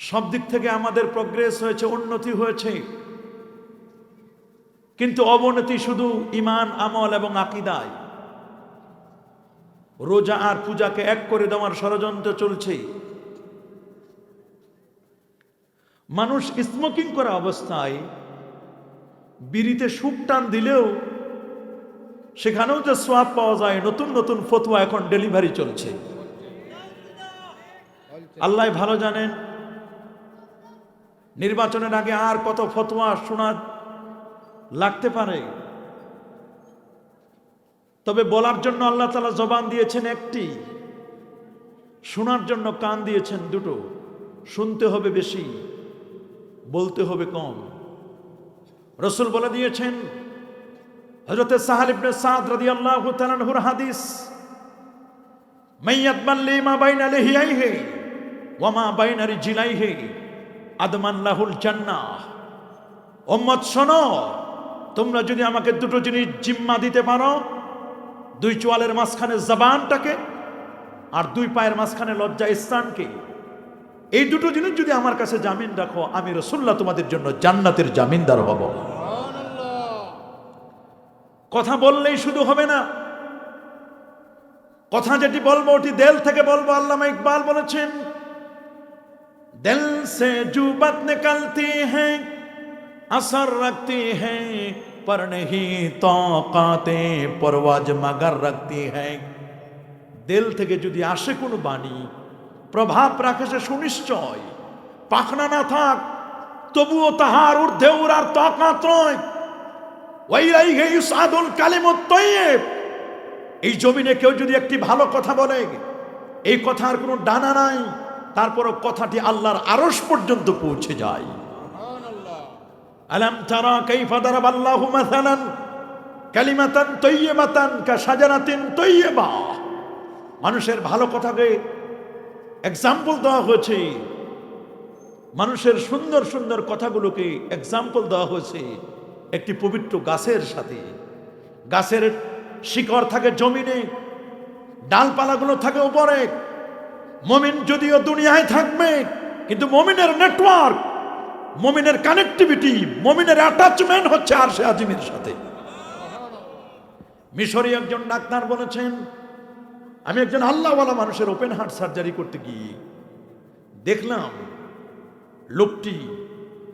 সব দিক থেকে আমাদের প্রোগ্রেস হয়েছে, উন্নতি হয়েছে, কিন্তু অবনতি শুধু ঈমান, আমল এবং আকীদায়। রোজা আর পূজাকে এক করে দেওয়ার ষড়যন্ত্র চলছে। মানুষ স্মোকিং করা অবস্থায় বিড়িতে সুখ টান দিলেও সেখানেও যে সোয়াব পাওয়া যায়, নতুন নতুন ফতোয়া এখন ডেলিভারি চলছে। আল্লাহ ভালো জানেন নির্বাচনের আগে আর কত ফতোয়া শোনা লাগতে পারে। তবে বলার জন্য আল্লাহ তাআলা জবান দিয়েছেন একটি, শোনার জন্য কান দিয়েছেন দুটো। শুনতে হবে বেশি, বলতে হবে কম। রাসূল বলে দিয়েছেন, হযরত সাহাল ইবনে সাদ রাদিয়াল্লাহু তাআলা আনহুর হাদিস, মাইয়াতমান লিমা বাইনা লিহিয়াইহি ওয়া মা বাইনা রিজলাইহি আদমান লাহুল জান্নাহ। উম্মত শোনো, তোমরা যদি আমাকে দুটো জিনিস জিম্মা দিতে পারো, দুই চোয়ালের মাঝখানে জবানটাকে আর দুই পায়ের মাঝখানে লজ্জা স্থানকে, এই দুটো জিনিস যদি আমার কাছে জামিন রাখো, আমি রাসূলুল্লাহ তোমাদের জন্য জান্নাতের জামিনদার হব। কথা বললেই শুধু হবে না, কথা যেটি বলবো ওটি দিল থেকে বলবো। আল্লামা ইকবাল বলেছেন, দিল সে জু বাত নিকলতি হ্যায় असर रखती है पर नहीं तौकाते परवाज मगर रखती है। दिल থেকে যদি আসে কোনো বাণী, প্রভাব রাখে সে সুনিশ্চয়। পাখনা না থাক, তবুও তাহার ঊর্ধ্বে উড়ার তাকাত নয়। ওয়াইলাইহি ইউসাদুল কালিমুত তাইয়্যিব। এই জমিনে কেউ যদি একটি ভালো কথা বলে, এই কথার কোনো ডানা নাই, তারপরও কথাটি আল্লাহর আরশ পর্যন্ত পৌঁছে যায়। আলাম তারা কাইফা দারাবাল্লাহু মাসালান কালিমাতান তাইয়্যিবাতান কাশাজারাতিন তাইয়্যিবা। মানুষের ভালো কথাকে এক্সাম্পল দেওয়া হয়েছে, মানুষের সুন্দর সুন্দর কথাগুলোকে এক্সাম্পল দেওয়া হয়েছে একটি পবিত্র গাছের সাথে। গাছের শিকড় থাকে জমিনে, ডালপালাগুলো থাকে উপরে। মুমিন যদিও দুনিয়ায় থাকবে, কিন্তু মুমিনের নেটওয়ার্ক, মুমিনের কানেক্টিভিটি, মুমিনের অ্যাটাচমেন্ট হচ্ছে আরশে আজিমের সাথে। মিশরি একজন ডাক্তার বলেছেন, আমি একজন আল্লাহওয়ালা মানুষের ওপেন হার্ট সার্জারি করতে গিয়ে দেখলাম লোকটি,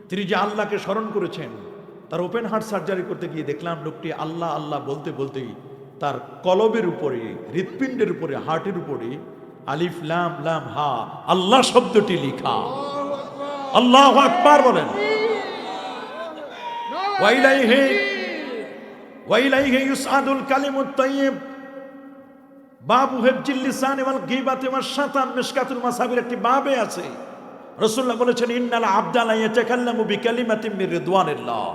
তিনি যে আল্লাহকে স্মরণ করেছেন, তার ওপেন হার্ট সার্জারি করতে গিয়ে দেখলাম লোকটি আল্লাহ আল্লাহ বলতে বলতেই তার কলবের উপরে, হৃৎপিণ্ডের উপরে, হার্টের উপরে আলিফ লাম লাম হা আল্লাহ শব্দটি লেখা। আল্লাহু আকবার বলেন। ওয়াইলাইহি ইউসাদুল কালিমুত তাইয়্যিব বাবু হিফজিল লিসান ওয়াল গীবাতি ওয়াশ শাতাম। মিশকাতুল মাসাবির একটি বাবে আছে, রাসূলুল্লাহ বলেছেন, ইন্নাল আবদা লা ইয়াতাকাল্লামু বিকালিমাতিন মির রিদওয়ানিল্লাহ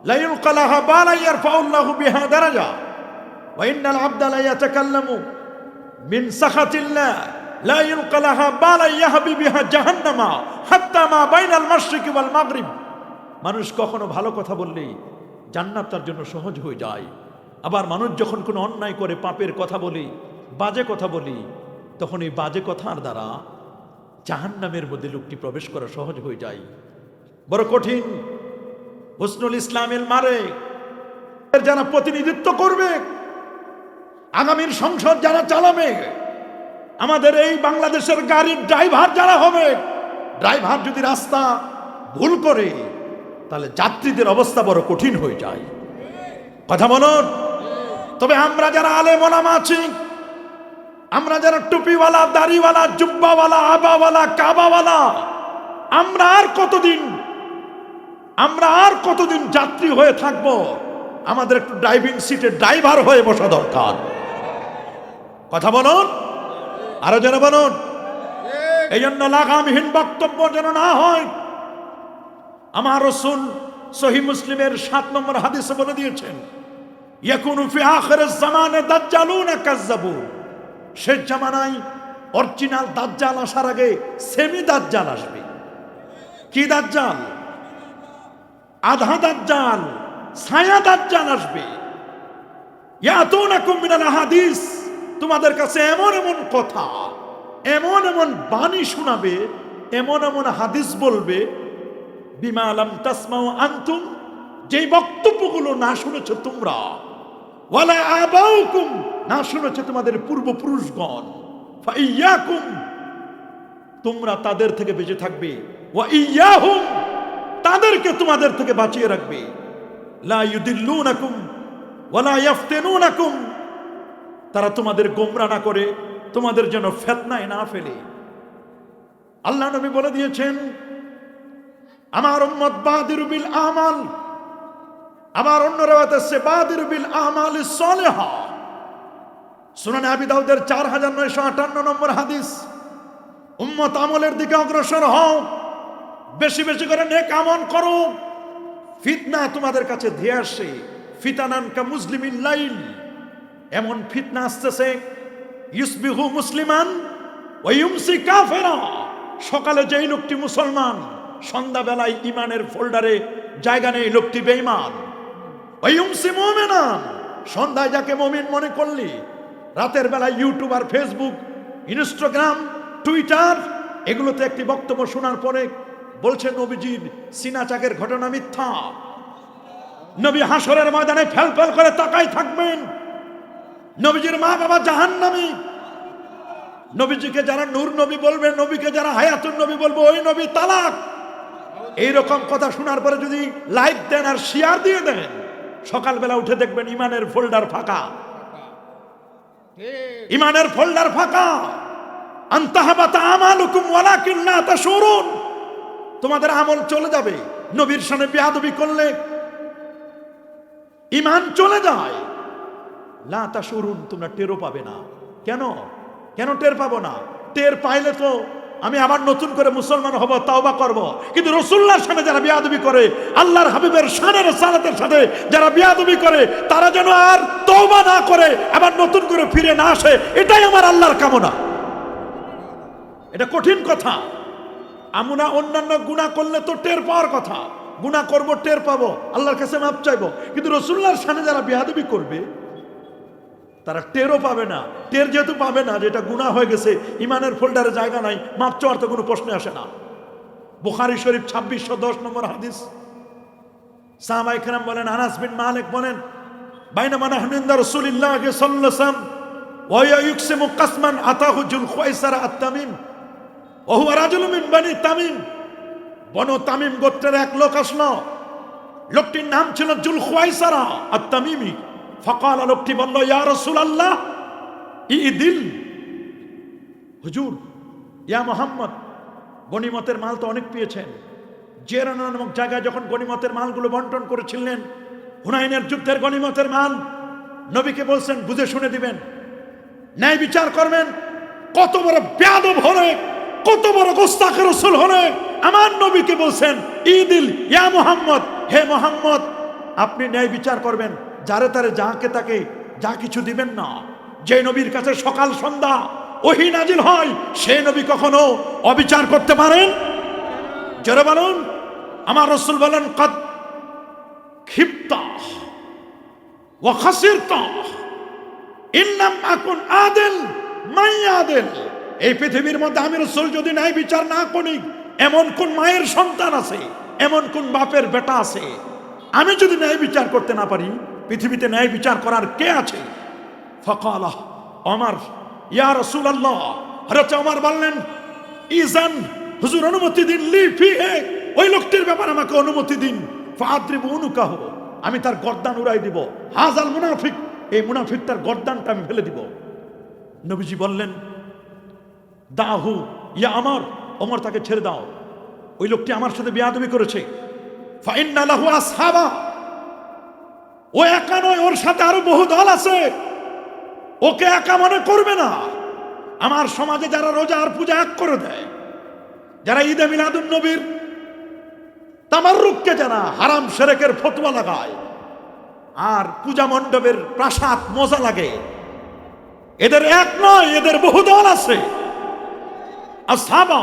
লা ইউলকালাহা বালা ইয়ারফাউল্লাহু বিহা দারাজা ওয়া ইন্নাল আবদা লা ইয়াতাকাল্লামু মিন সাখাতিল্লাহ লা ইউলকালাহা বালা ইয়াহবি বিহা জাহান্নামা হাত্তা মা বাইনাল মাশরিকি ওয়াল মাগরিব। মানুষ কখনো ভালো কথা বললেই জান্নাত তার জন্য সহজ হয়ে যায়। আবার মানুষ যখন কোনো অন্যায় করে, পাপের কথা বলি, বাজে কথা বলি, তখন এই বাজে কথার দ্বারা জাহান্নামের মধ্যে লোকটি প্রবেশ করা সহজ হয়ে যায়। বড় কঠিন। হুসনুল ইসলামের মারে যারা প্রতিনিধিত্ব করবে, আগামীর সংসদ যারা চালাবে, আমাদের এই বাংলাদেশের গাড়ির ড্রাইভার যারা হবে, ড্রাইভার যদি রাস্তা ভুল করে, তাহলে যাত্রীদের অবস্থা বড় কঠিন হয়ে যায়। কথা বলুন। তবে আমরা যারা আলেম ওলামা আছি, আমরা যারা টুপিওয়ালা, দাড়িওয়ালা, জুব্বাওয়ালা, আবাওয়ালা, কাবাওয়ালা, আমরা আর কতদিন যাত্রী হয়ে থাকবো? আমাদের একটু ড্রাইভিং সিটে ড্রাইভার হয়ে বসা দরকার। কথা বলুন, আরো যেন বলুন। এই জন্য লাগামহীন বক্তব্য যেন না হয়। আমার রাসূল সহিহ মুসলিমের 7 নম্বর হাদিসে বলে দিয়েছেন, ইয়াকুনু ফি আখিরিজ জামানে দাজ্জালুনা কাজ্জাবুন। শেষ জামানায় অরিজিনাল দাজ্জাল আসার আগে সেমি দাজ্জাল আসবে। কি দাজ্জাল? আধা দাজ্জাল, ছায়া দাজ্জাল আসবে। ইয়াতুনাকুম মিনাল আহাদিস, তোমাদের কাছে এমন এমন কথা, এমন এমন বাণী শোনাবে এমন এমন হাদিস বলবে বিমা লাম তাসমাউ আনতুম, যেই বক্তব্যগুলো না শুনেছ তোমরা, ওয়ালা আবাউকুম, না শুনেছ তোমাদের পূর্বপুরুষগণ, ফাইয়াকুম, তোমরা তাদের থেকে বেঁচে থাকবে, ওয়া ইয়াহুম, তাদেরকে তোমাদের থেকে বাঁচিয়ে রাখবে, লা ইউদিল্লুনাকুম ওয়ালা ইয়াফতিনুনাকুম, তারা তোমাদের গোমরাহ না করে তোমাদের যেন ফিতনায় না ফেলে। আল্লাহ নবী বলে দিয়েছেন, আমার উম্মত বাদিরু বিল আমাল, আমার অন্য রাওয়াত আছে বাদিরু বিল আমালিস সালিহা। সুনান আবি দাউদের 4958 নম্বর হাদিস। উম্মত আমলের দিকে অগ্রসর হও, বেশি বেশি করে নেক আমল করো। ফিতনা তোমাদের কাছে ধেয়ে আসে, ফিতানান কা মুসলিমিন লাইল, এমন ফিতনা আসতেছে, ইউসবিহু মুসলিমান ওয়া ইউমসি কাফেরা, সকালে যেই লোকটি মুসলমান সন্ধ্যাবেলায় ইমানের ফোল্ডারে জায়গা নেই, লোকটি বেঈমান। ওয়া ইউমসি মুমিনান, সন্ধ্যায় যাকে মুমিন মনে করলি, রাতের বেলায় ইউটিউব আর ফেসবুক, ইনস্টাগ্রাম, টুইটার, এগুলোতে একটি বক্তব্য শোনার পরে বলছে নবীজির সিনাচাকের ঘটনা মিথ্যা, নবী হাসরের ময়দানে ফেল ফেল করে তাকাই থাকবেন, নবীজির মা বাবা জাহান্নামী, নবীজিকে যারা নূর নবী বলবে, নবীকে যারা হায়াতুন নবী বলবে, ওই নবী তালাক। এইরকম কথা শোনার পরে যদি লাইক দেন আর শেয়ার দিয়ে দেন, সকালবেলা উঠে দেখবেন ইমানের ফোল্ডার ফাঁকা, ইমানের ফোল্ডার ফাঁকা। আনতাহাবাতা আমালুকুম ওয়ালাকিন লা তাশুরুন, তোমাদের আমল চলে যাবে। নবীর সামনে বেয়াদবি করলে ঈমান চলে যায়। লা তাশুরুন, তোমরা টেরও পাবে না। কেন কেন টের পাবো না? টের পাইলে তো আমি আবার নতুন করে মুসলমান হব, তাওবা করব। কিন্তু রাসূলুল্লাহর সামনে যারা বেয়াদবি করে, আল্লাহর হাবিবের শানের সালাতের সাথে যারা বেয়াদবি করে, তারা যেন আর তওবা না করে আবার নতুন করে ফিরে না আসে, এটাই আমার আল্লাহর কামনা। এটা কঠিন কথা। আমরা অন্যান্য গুনাহ করলে তো টের পাওয়ার কথা, গুনাহ করব টের পাবো, আল্লাহর কাছে মাপ চাইবো। কিন্তু রাসূলুল্লাহর সামনে যারা বেয়াদবি করবে তারা টেরও পাবে না। টের যেহেতু পাবে না, যেটা গুনাহ হয়ে গেছে, ইমানের ফোল্ডারে জায়গা নাই, মাপ চাওয়ার তো কোনো প্রশ্ন আসে না। বুখারী শরীফ 2610 নম্বর হাদিস। সাহাবায়ে কেরাম বলেন, আনাস বিন মালিক বলেন, বাইনামা নাহনু ইনদা রাসূলিল্লাহ সাল্লাল্লাহু আলাইহি ওয়াসাল্লাম ওয়া ইয়াকসিমু কাসমান আতাহু জুল খুয়াইসারা আত-তামিম ওয়া হুয়া রাজুলুম মিন বানি তামিম। বনু তামিম গোত্রের এক লোক আসলো, লোকটির নাম ছিল জুল খুয়াইসারা আত-তামিমি। ফাকাল, লোকটি বলল, ইয়া রাসূলুল্লাহ ইদিল, হুজুর, ইয়া মুহাম্মদ, গনিমতের মাল তো অনেক পেয়েছেন। জিরানা নামক জায়গায় যখন গনিমতের মালগুলো বন্টন করেছিলেন, হুনাইনের যুদ্ধের গনিমতের মাল, নবীকে বলছেন বুঝে শুনে দিবেন, ন্যায় বিচার করবেন। কত বড় বেয়াদব হলে, কত বড় গোস্তাখ রাসূল হলে আমার নবীকে বলছেন ইদিল ইয়া মুহাম্মদ, হে মুহাম্মদ আপনি ন্যায় বিচার করবেন, যারে তারে যাকে তাকে যা কিছু দিবেন না। যে নবীর কাছে সকাল সন্ধ্যা ওহী নাজিল হয়, সেই নবী কখনো অবিচার করতে পারেন? জোরে বলুন। আমার রাসূল বলেন, কদ খিবতা ওয়া খাসিরতা ইল্লাম আকুন আদিল মাই আদিল। এই পৃথিবীর মধ্যে আমি রাসূল যদি ন্যায় বিচার না করি, এমন কোন মায়ের সন্তান আছে, এমন কোন বাপের বেটা আছে, আমি যদি ন্যায় বিচার করতে না পারি, পৃথিবীতে ন্যায় বিচার করার কে আছে? ফাকালা ওমর, ইয়া রাসূলুল্লাহ, হযরত ওমর বললেন, ইজান, হুজুর অনুমতি দিন, লি ফিহি, ওই লোকটির ব্যাপারে আমাকে অনুমতি দিন। ফাআদ্রিবু উনুকাহু, আমি তার গর্দান উড়াই দিব। হাযাল মুনাফিক, এই মুনাফিক তার গর্দানটা আমি ফেলে দিব। নবীজি বললেন, দাহু ইয়া ওমর, ওমর তাকে ছেড়ে দাও, ওই লোকটি আমার সাথে বেয়াদবি করেছে। ফাইন্না লাহু আসহাবা, ও একা নয়, ওর সাথে আরো বহু দল আছে, ওকে একা মনে করবে না। আমার সমাজে যারা রোজা আর পূজা এক করে দেয়, যারা ঈদে মিলাদুন নবীর তামাররুককে যারা হারাম শিরকের ফতোয়া লাগায়, আর পূজা মণ্ডপের প্রাসাদ মজা লাগে, এদের এক নয়, এদের বহু দল আছে। আসহাবা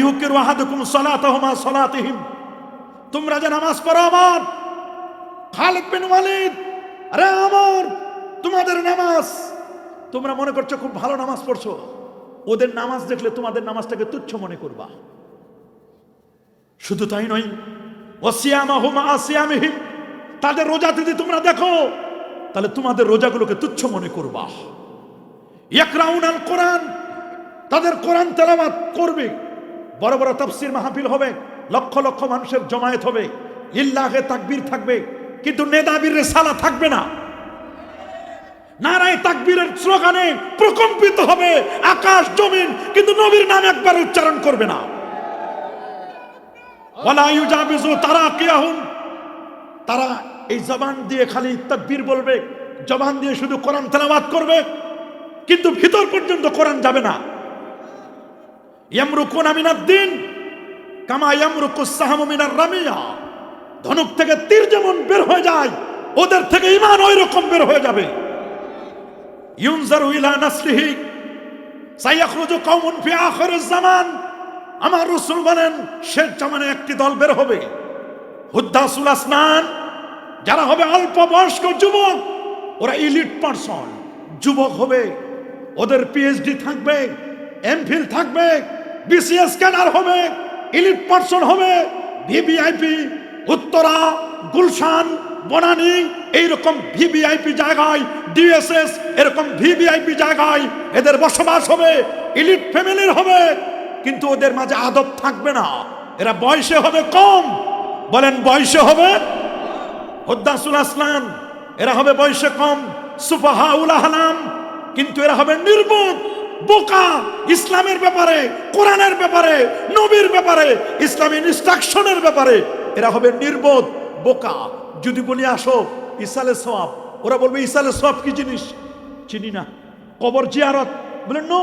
ইউকিরু আহাদুকুম সালাতাহুমা সালাতিহিম, তোমরা যে নামাজ পড়ো আমার, খালিদ বিন ওয়ালিদ, আরে আমার তোমাদের নামাজ, তোমরা মনে করছো খুব ভালো নামাজ পড়ছো, ওদের নামাজ দেখলে তোমাদের নামাজটাকে তুচ্ছ মনে করবা। শুধু তাই নয়, ওয়াসিয়ামাহুম আসিয়ামিহিম, তাদের রোজা যদি তোমরা দেখো তাহলে তোমাদের রোজাগুলোকে তুচ্ছ মনে করবা। ইয়াকরাউনাল কোরআন, তাদের কোরআন তেলাওয়াত করবে, বড় বড় তাফসীর মাহফিল হবে, লক্ষ লক্ষ মানুষের জমায়েত হবে, লিল্লাহে তাকবীর থাকবে, কিন্তু নেদাবির রিসালা থাকবে না। নারায়ে তাকবীরের স্লোগানে প্রকম্পিত হবে আকাশ জমিন, কিন্তু নবীর নাম একবার উচ্চারণ করবে না। ওয়ালা ইউজাবিজু তারাকিয়াহুম, তারা এই জবান দিয়ে খালি তাকবীর বলবে, জবান দিয়ে শুধু কোরআন তেলাওয়াত করবে, কিন্তু ভিতর পর্যন্ত কোরআন যাবে না। ইয়ামরুকুনা মিনাদ-দ্বীন কামা ইয়ামরুকুস সাহমু মিনার রামিয়া, ধনুক থেকে তীর যেমন বের হয়ে যায়, ওদের থেকে ঈমান ওই রকম বের হয়ে যাবে। ইউনজারু ইলা নাসলিহি সায়াখরুজু কওমুন ফি আখিরিজ জামান, আমার রাসূল বলেন শেষ জামানে একটি দল বের হবে, হুদ্দাসুল আসনান, যারা হবে অল্প বয়স্ক যুবক, ওরা ইলিট পারসন, যুবক হবে, ওদের পিএইচডি থাকবে, এমফিল থাকবে, বিসিএস ক্যাডার হবে, ইলিট পারসন হবে, ভিভিআইপি উত্তরা, গুলশান, বনানী, এইরকম ভিভিআইপি জায়গায়, ডিএসএস এরকম ভিভিআইপি জায়গায় এদের বসবাস হবে, ইলিট ফ্যামিলির হবে, কিন্তু ওদের মাঝে আদব থাকবে না। এরা বয়সে হবে কম, বলেন বয়সে হবে হুদ্দাসুল আসলান, এরা হবে বয়সে কম, সুফাহাউল আহলাম, কিন্তু এরা হবে নির্বোধ, বোকা, ইসলামের ব্যাপারে, কোরআনের ব্যাপারে, নবীর ব্যাপারে, ইসলামী ইনস্ট্রাকশনের ব্যাপারে এরা হবে নির্বোধ, বোকা। যদি বলি আসো ইসালে সওয়াব, ওরা বলবে ইসালে সওয়াব কি জিনিস, চিনি না। কবর জিয়ারত, বলে নো,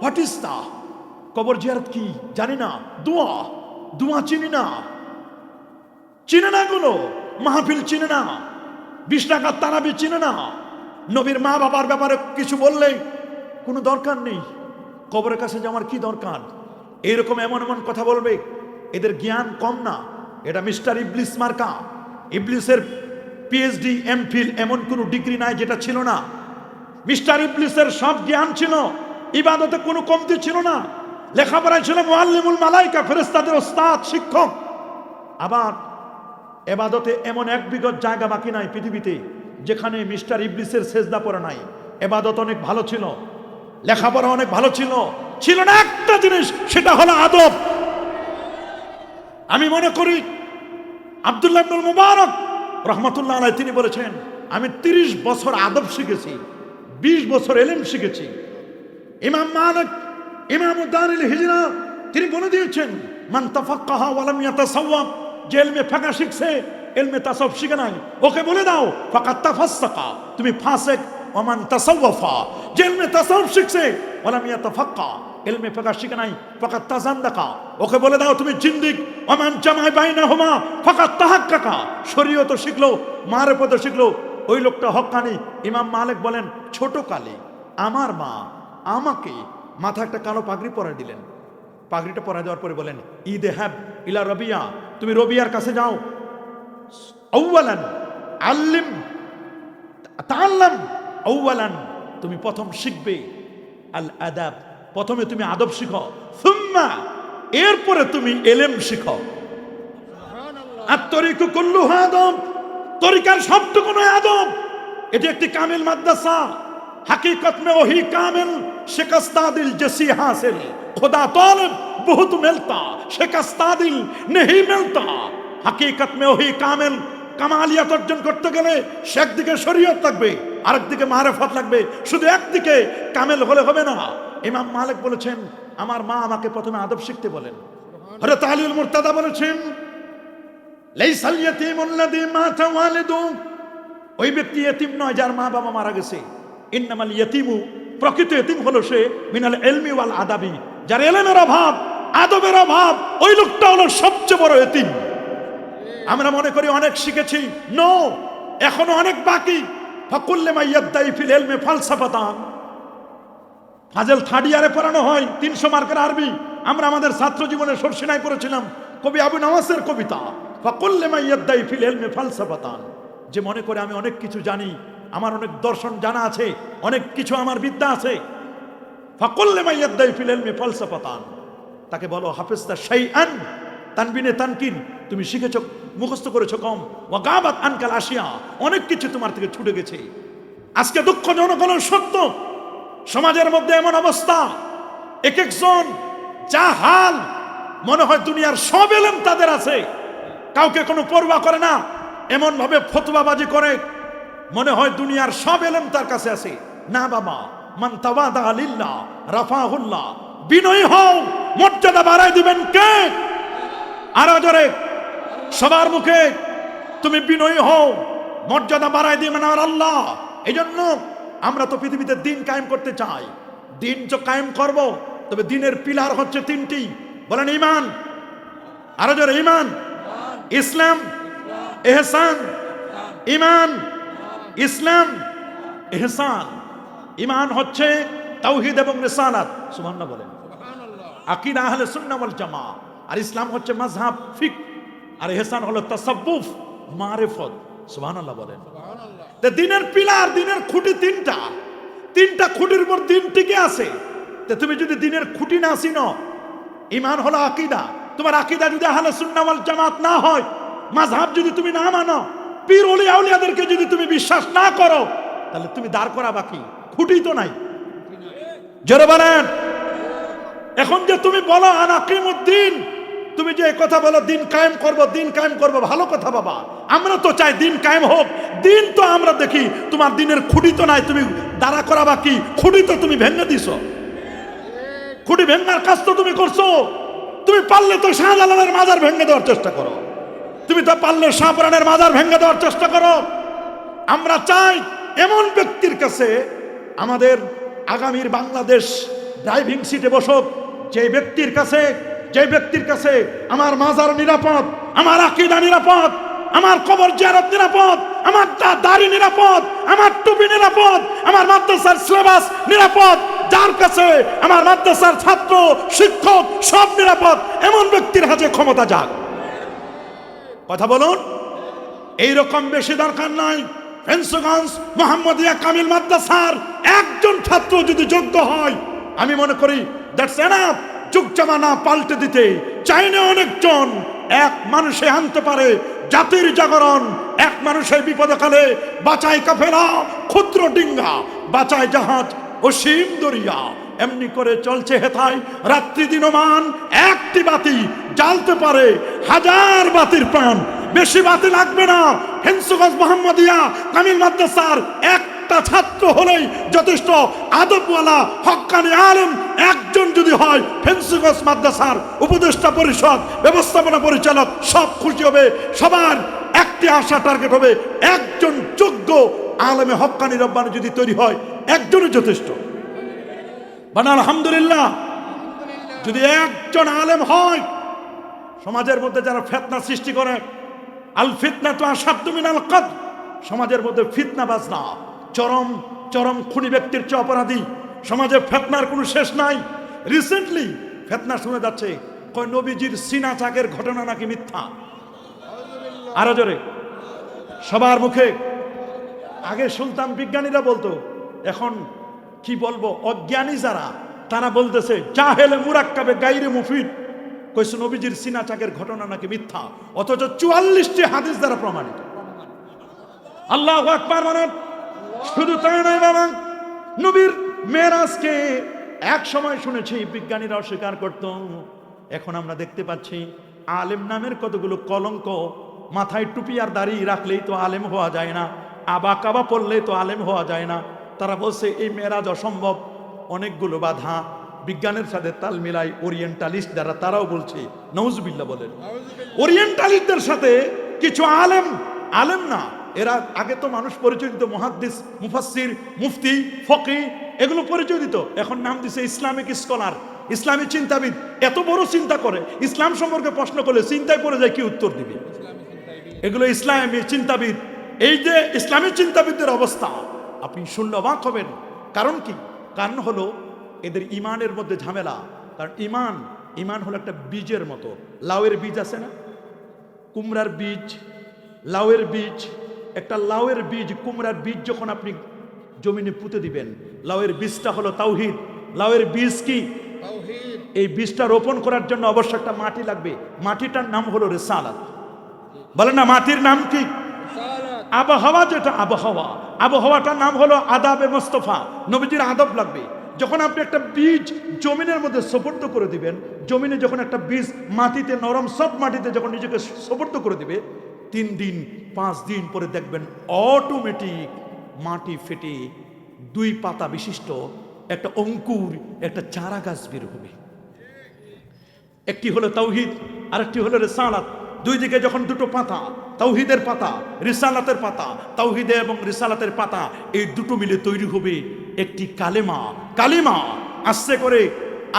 হোয়াট ইজ দা, কবর জিয়ারত কি জানি না। দোয়া, দোয়া চিনি না, চিনে না গুলো, মাহফিল চিনে না, 20 টাকার তারাবি চিনে না, নবীর মা বাবার ব্যাপারে কিছু বললে কোনো দরকার নেই, কবরের কাছে যাওয়ার কি দরকার, এইরকম এমন এমন কথা বলবে। এদের জ্ঞান কম না, এটা মিস্টার ইবলিস মার্কা। ইবলিসের পিএইচডি এমফিল এমন কোনো ডিগ্রি নাই যেটা ছিল না। মিস্টার ইবলিসের সব জ্ঞান ছিল, ইবাদতে কোনো কমতি ছিল না, লেখাপড়ায় ছিল মুআল্লিমুল মালাইকা, ফেরেশতাদের ওস্তাদ, শিক্ষক। আবার এবাদতে এমন এক বিগত জায়গা বাকি নাই পৃথিবীতে যেখানে মিস্টার ইবলিসের সেজদা পড়া নাই। এবাদত অনেক ভালো ছিল, লেখাপড়া অনেক ভালো ছিল, ছিল না একটা জিনিস, সেটা হলো আদব। আমি মনে করি আব্দুল্লাহ ইবনুল মুবারক রহমাতুল্লাহ আলাইহি তিনি বলেছেন, আমি 30 বছর আদব শিখেছি, 20 বছর ইলম শিখেছি। ইমাম মালিক ইমাম দারুল হিজরা তিনি বলে দিয়েছেন, মান তাফাক্কাহা ওয়া লাম ইয়াতাসাওয়াব, যে ইলমে ফিকহ শিখছে, ইলমে তাসাউফ শিখে নাই, ওকে বলে দাও ফাকাত তাফাসসাকা, তুমি ফাসিক। ওয়া মান তাসাওয়াফা, যে ইলমে তাসাউফ শিখছে, ওয়া লাম ইয়াতাফাক্কা, ইলমে ফিকহ শিখে নাই, ফাকাত তাজান্দাকা, ওকে বলে দাও তুমি জিন্দিক। ওয়া মান জামা বাইনাহুমা ফাকাত তাহাক্কাকা, শরীয়ত শিখলো, মারিফত শিখলো, ওই লোকটা হক্কানি। ইমাম মালিক বলেন, ছোট কালে আমার মা আমাকে মাথা একটা কালো পাগড়ি পরায় দিলেন। পাগড়িটা পরায় দেওয়ার পরে বলেন, ইদহাব ইলা রবিয়া, তুমি রবিয়ার কাছে যাও। আউয়ালান আল্লিম তাআল্লাম, আউয়ালান তুমি প্রথম শিখবে আল আদাব, প্রথমে তুমি আদব শিখো, সুম্মা এরপরে তুমি ইলম শিখো। আত-তরিকু কুল্লুহা আদব, তরিকার সবটুকু আদব। এটি একটি কামিল মাদ্রাসা। हकीकत में वही कामिल शिकस्ता दिल जैसी हासिल, खुदा तालिब बहुत मिलता, शिकस्ता दिल नहीं मिलता। हकीकत में वही कामिल, কামালিয়াত অর্জন করতে গেলে সে একদিকে শরীয়ত লাগবে, আরেকদিকে মারিফত লাগবে, শুধু একদিকে কামেল হলে হবে না। ইমাম মালিক বলেছেন, আমার মা আমাকে প্রথমে আদব শিখতে বলেন। হযরত আলীউল মুরতাদা বলেছেন, লাইসাল ইয়াতীমুল্লাযী মাতা ওয়ালিদু, ওই ব্যক্তি ইতিম নয় যার মা বাবা মারা গেছে। ইন্নামাল ইয়াতীমু, প্রকৃত ইতিম হলো সে মিনাল ইলমি ওয়াল আদাবি, যার ইলমের অভাব, আদবের অভাব, ওই লোকটা হলো সবচেয়ে বড় ইতিম। আমরা মনে করি অনেক শিখেছি, নো, এখনো অনেক বাকি। ফাকুল্লে মা ইয়াদদাই ফিল ইলমি ফালসাফাতান, ফাজল থার্ড ইয়ারে পড়ানো হয় 300 মার্কের আরবি। আমরা আমাদের ছাত্র জীবনে সরসিনায় পড়েছিলাম কবি আবু নওয়াসের কবিতা, ফাকুল্লে মা ইয়াদদাই ফিল ইলমি ফালসাফাতান, যে মনে করে আমি অনেক কিছু জানি, আমার অনেক দর্শন জানা আছে, অনেক কিছু আমার বিদ্যা আছে। ফাকুল লিমান ইয়াদদাই ফিল ইলমি ফালসাফাতান, তাকে বলো হাফিজতা শাইআন, তানবিনে তানকিন, তুমি শিখেছো মুখস্থ করেছো কম, ওয়া গাবাত আনকাল আশিয়া, অনেক কিছু তোমার থেকে ছুটে গেছে। আজকে দুঃখজনক হলো সত্য, সমাজের মধ্যে এমন অবস্থা, এক একজন যা হাল, মনে হয় দুনিয়ার সব এলেম তাদের আছে, কাউকে কোনো পরোয়া করে না, এমন ভাবে ফতোয়াবাজি করে মনে হয় দুনিয়ার সব এলেম তার কাছে আছে। না বাবা, মান তাওয়াদা লিল্লাহ রাফাহুল্লাহ, বিনয়ী হও, মর্যাদা বাড়াই দিবেন কে? আরো জোরে সবার মুখে তুমি বিনয়ী হও, মর্যাদা বাড়াই দিবেন আর আল্লাহ। এই জন্য আমরা তো পৃথিবীতে দিন কায়েম করতে চাই, দিন তো কায়েম করব, তবে দিনের পিলার হচ্ছে তিনটি, বলেন ঈমান, আরো জোরে ঈমান, ইসলাম, ইহসান। ঈমান, ইসলাম, ইহসান। ঈমান হচ্ছে তাওহীদ এবং রিসালাত, সুবহানাল্লাহ বলেন, আকীদা আহলে সুন্নাহ ওয়াল জামাআহ। আর ইসলাম হচ্ছে মাযহাব, ফিকহ। আর ইহসান হলো তাসাব্বুফ, মারিফত, সুবহানাল্লাহ বলেন। তে দিনের পিলার, দিনের খুঁটি তিনটা, তিনটা খুঁটির উপর দিন টিকে আছে। তে তুমি যদি দিনের খুঁটি না চিনো, ঈমান হলো আকীদা, তোমার আকীদা যদি আহলে সুন্নাহ ওয়াল জামাত না হয়, মাযহাব যদি তুমি না মানো, পীর ওলি আউলিয়াদেরকে যদি তুমি বিশ্বাস না করো, তাহলে তুমি দাঁড় করা বাকি, খুঁটি তো নাই। জোরে বলেন। এখন যে তুমি বলো আনাকিমুদ্দিন, তুমি যে কথা বলো দিন কায়েম করব, দিন কায়েম করব, ভালো কথা বাবা, আমরা তো চাই দিন কায়েম হোক। দিন তো আমরা দেখি তোমার দিনের খুঁটি তো নাই, তুমি দাঁড়া করা বাকি, খুঁটি তো তুমি ভেঙে দিছো, খুঁটি ভেঙার কাজ তো তুমি করছো। তুমি পারলে তো শাহজালালের মাজার ভেঙে দেওয়ার চেষ্টা করো, তুমি তো পারলে শাহপুরানের মাজার ভেঙে দেওয়ার চেষ্টা করো। আমরা চাই এমন ব্যক্তির কাছে আমাদের আগামীর বাংলাদেশ ড্রাইভিং সিটে বসুক, যে ব্যক্তির কাছে আমার মাজার নিরাপদ, আমার আকীদা নিরাপদ, আমার কবর জিয়ারত নিরাপদ, আমার দাড়ি নিরাপদ, আমার টুপি নিরাপদ, আমার মাদ্রাসার সিলেবাস নিরাপদ, যার কাছে আমার মাদ্রাসার ছাত্র শিক্ষক সব নিরাপদ, এমন ব্যক্তির হাতে ক্ষমতা যাক। কথা বলুন। এইরকম বেশি দরকার নাই। ফেন্সগঞ্জ মোহাম্মদিয়া কামিল মাদ্রাসার একজন ছাত্র যদি যোগ্য হয়, আমি মনে করি দ্যাটস এনাফ। যুগ জামানা পাল্টে দিতে চাইলে অনেকজন, এক মানুষে আনতে পারে জাতির জাগরণ। এক মানুষের বিপদে কালে বাঁচায় কাফেলা, ক্ষুদ্র ডিঙ্গা বাঁচায় জাহাজ, অসীম দরিয়া। এমনি করে চলছে হেথায় রাত্রি দিনমান, একটি বাতি জ্বালতে পারে হাজার বাতির প্রাণ। বেশি বাতি লাগবে না। ফেন্সগঞ্জ মোহাম্মদিয়া কামিল মাদ্রাসার একটা ছাত্র হলেই যথেষ্ট। আদবওয়ালা হক্কানি আলেম একজন যদি হয়, ফেন্সগঞ্জ মাদ্রাসার উপদেষ্টা পরিষদ, ব্যবস্থাপনা পরিচালক সব খুশি হবে। সবার একটি আশা টার্গেট হবে, একজন যোগ্য আলেমে হক্কানি রব্বানি যদি তৈরি হয়, একজনই যথেষ্ট। বানা আলহামদুলিল্লাহ। যদি একজন আলেম হয়, সমাজের মধ্যে যারা ফিতনা সৃষ্টি করে, আল ফিতনাতু আশাদ্দু মিনাল কতল, সমাজের মধ্যে ফিতনা বাজনা, চরম চরম খুনি ব্যক্তির চেয়ে অপরাধী। সমাজে ফিতনার কোনো শেষ নাই। রিসেন্টলি ফিতনা শুনে যাচ্ছে, কয় নবীজির সিনা চাকের ঘটনা নাকি মিথ্যা। আরো জোরে সবার মুখে। আগে শুনতাম বিজ্ঞানীরা বলতো, এখন কি বলবো, অজ্ঞানী যারা তারা বলতেছে জাহেলে মুরাক্কাবে গায়রে মুফিদ। কইছে নবীজির সিনা চাকের ঘটনা নাকি মিথ্যা, অথচ 44টি হাদিস দ্বারা প্রমাণিত। আল্লাহু আকবার বলেন। শুধু তাই নয় বাবা, নবীর মেরাজকে এক সময় শুনেছি বিজ্ঞানীরা অস্বীকার করত, এখন আমরা দেখতে পাচ্ছি আলেম নামের কতগুলো কলঙ্ক। মাথায় টুপি আর দাড়ি রাখলেই তো আলেম হওয়া যায় না, আবা কাবা পড়লেই তো আলেম হওয়া যায় না। তারা বলছে এই মেরাজ অসম্ভব, অনেকগুলো বাধা। বিজ্ঞানের সাথে তাল মিলাই ওরিয়েন্টালিস্ট যারা, তারাও বলছে, নাউজুবিল্লাহ বলেন। ওরিয়েন্টালিস্টদের সাথে কিছু আলেম না, এরা আগে তো মানুষ পরিচয় দিত মুহাদ্দিস, মুফাসসির, মুফতি, ফকি, এগুলো পরিচয় দিত। এখন নাম দিছে ইসলামিক স্কলার, ইসলামী চিন্তাবিদ। এত বড় চিন্তা করে, ইসলাম সম্পর্কে প্রশ্ন করলে চিন্তায় পড়ে যায় কি উত্তর দিবে। এগুলো ইসলামী চিন্তাবিদ। এই যে ইসলামী চিন্তাবিদদের অবস্থা, আপনি শুনলে অবাক হবেন। কারণ কি? কারণ হলো এদের ইমানের মধ্যে ঝামেলা। কারণ ইমান হলো একটা বীজের মতো। লাউয়ের বীজ আছে না, কুমড়ার বীজ, লাউয়ের বীজ। একটা লাউয়ের বীজ, কুমড়ার বীজ যখন আপনি জমিনে পুঁতে দিবেন, লাউয়ের বীজটা হলো তাওহীদ, লাউয়ের বীজ কি? এই বীজটা রোপণ করার জন্য অবশ্য একটা মাটি লাগবে। মাটিটার নাম হলো রিসালাত। বলেন না, মাটির নাম কি? আবহাওয়া। যেটা আবহাওয়াটার নাম হলো আদাবে মোস্তফা, নবীজির আদব লাগবে। যখন আপনি একটা বীজ জমিনের মধ্যে সোপর্দ করে দিবেন, জমিনে যখন একটা বীজ মাটিতে নরম সফট মাটিতে যখন নিজেকে সোপর্দ করে দিবে, 3 দিন 5 দিন পরে দেখবেন অটোমেটিক মাটি ফেটে 2 পাতা বিশিষ্ট একটা অঙ্কুর, একটা চারা গাছ বের হবে। একটি হলো তাওহীদ, আরেকটি হলো রিসালাত। দুই দিকে যখন দুটো পাতা, তাওহীদের পাতা, রিসালাতের পাতা, তাওহীদ এবং রিসালাতের পাতা, এই দুটো মিলে তৈরি হবে একটি কালেমা। কালিমা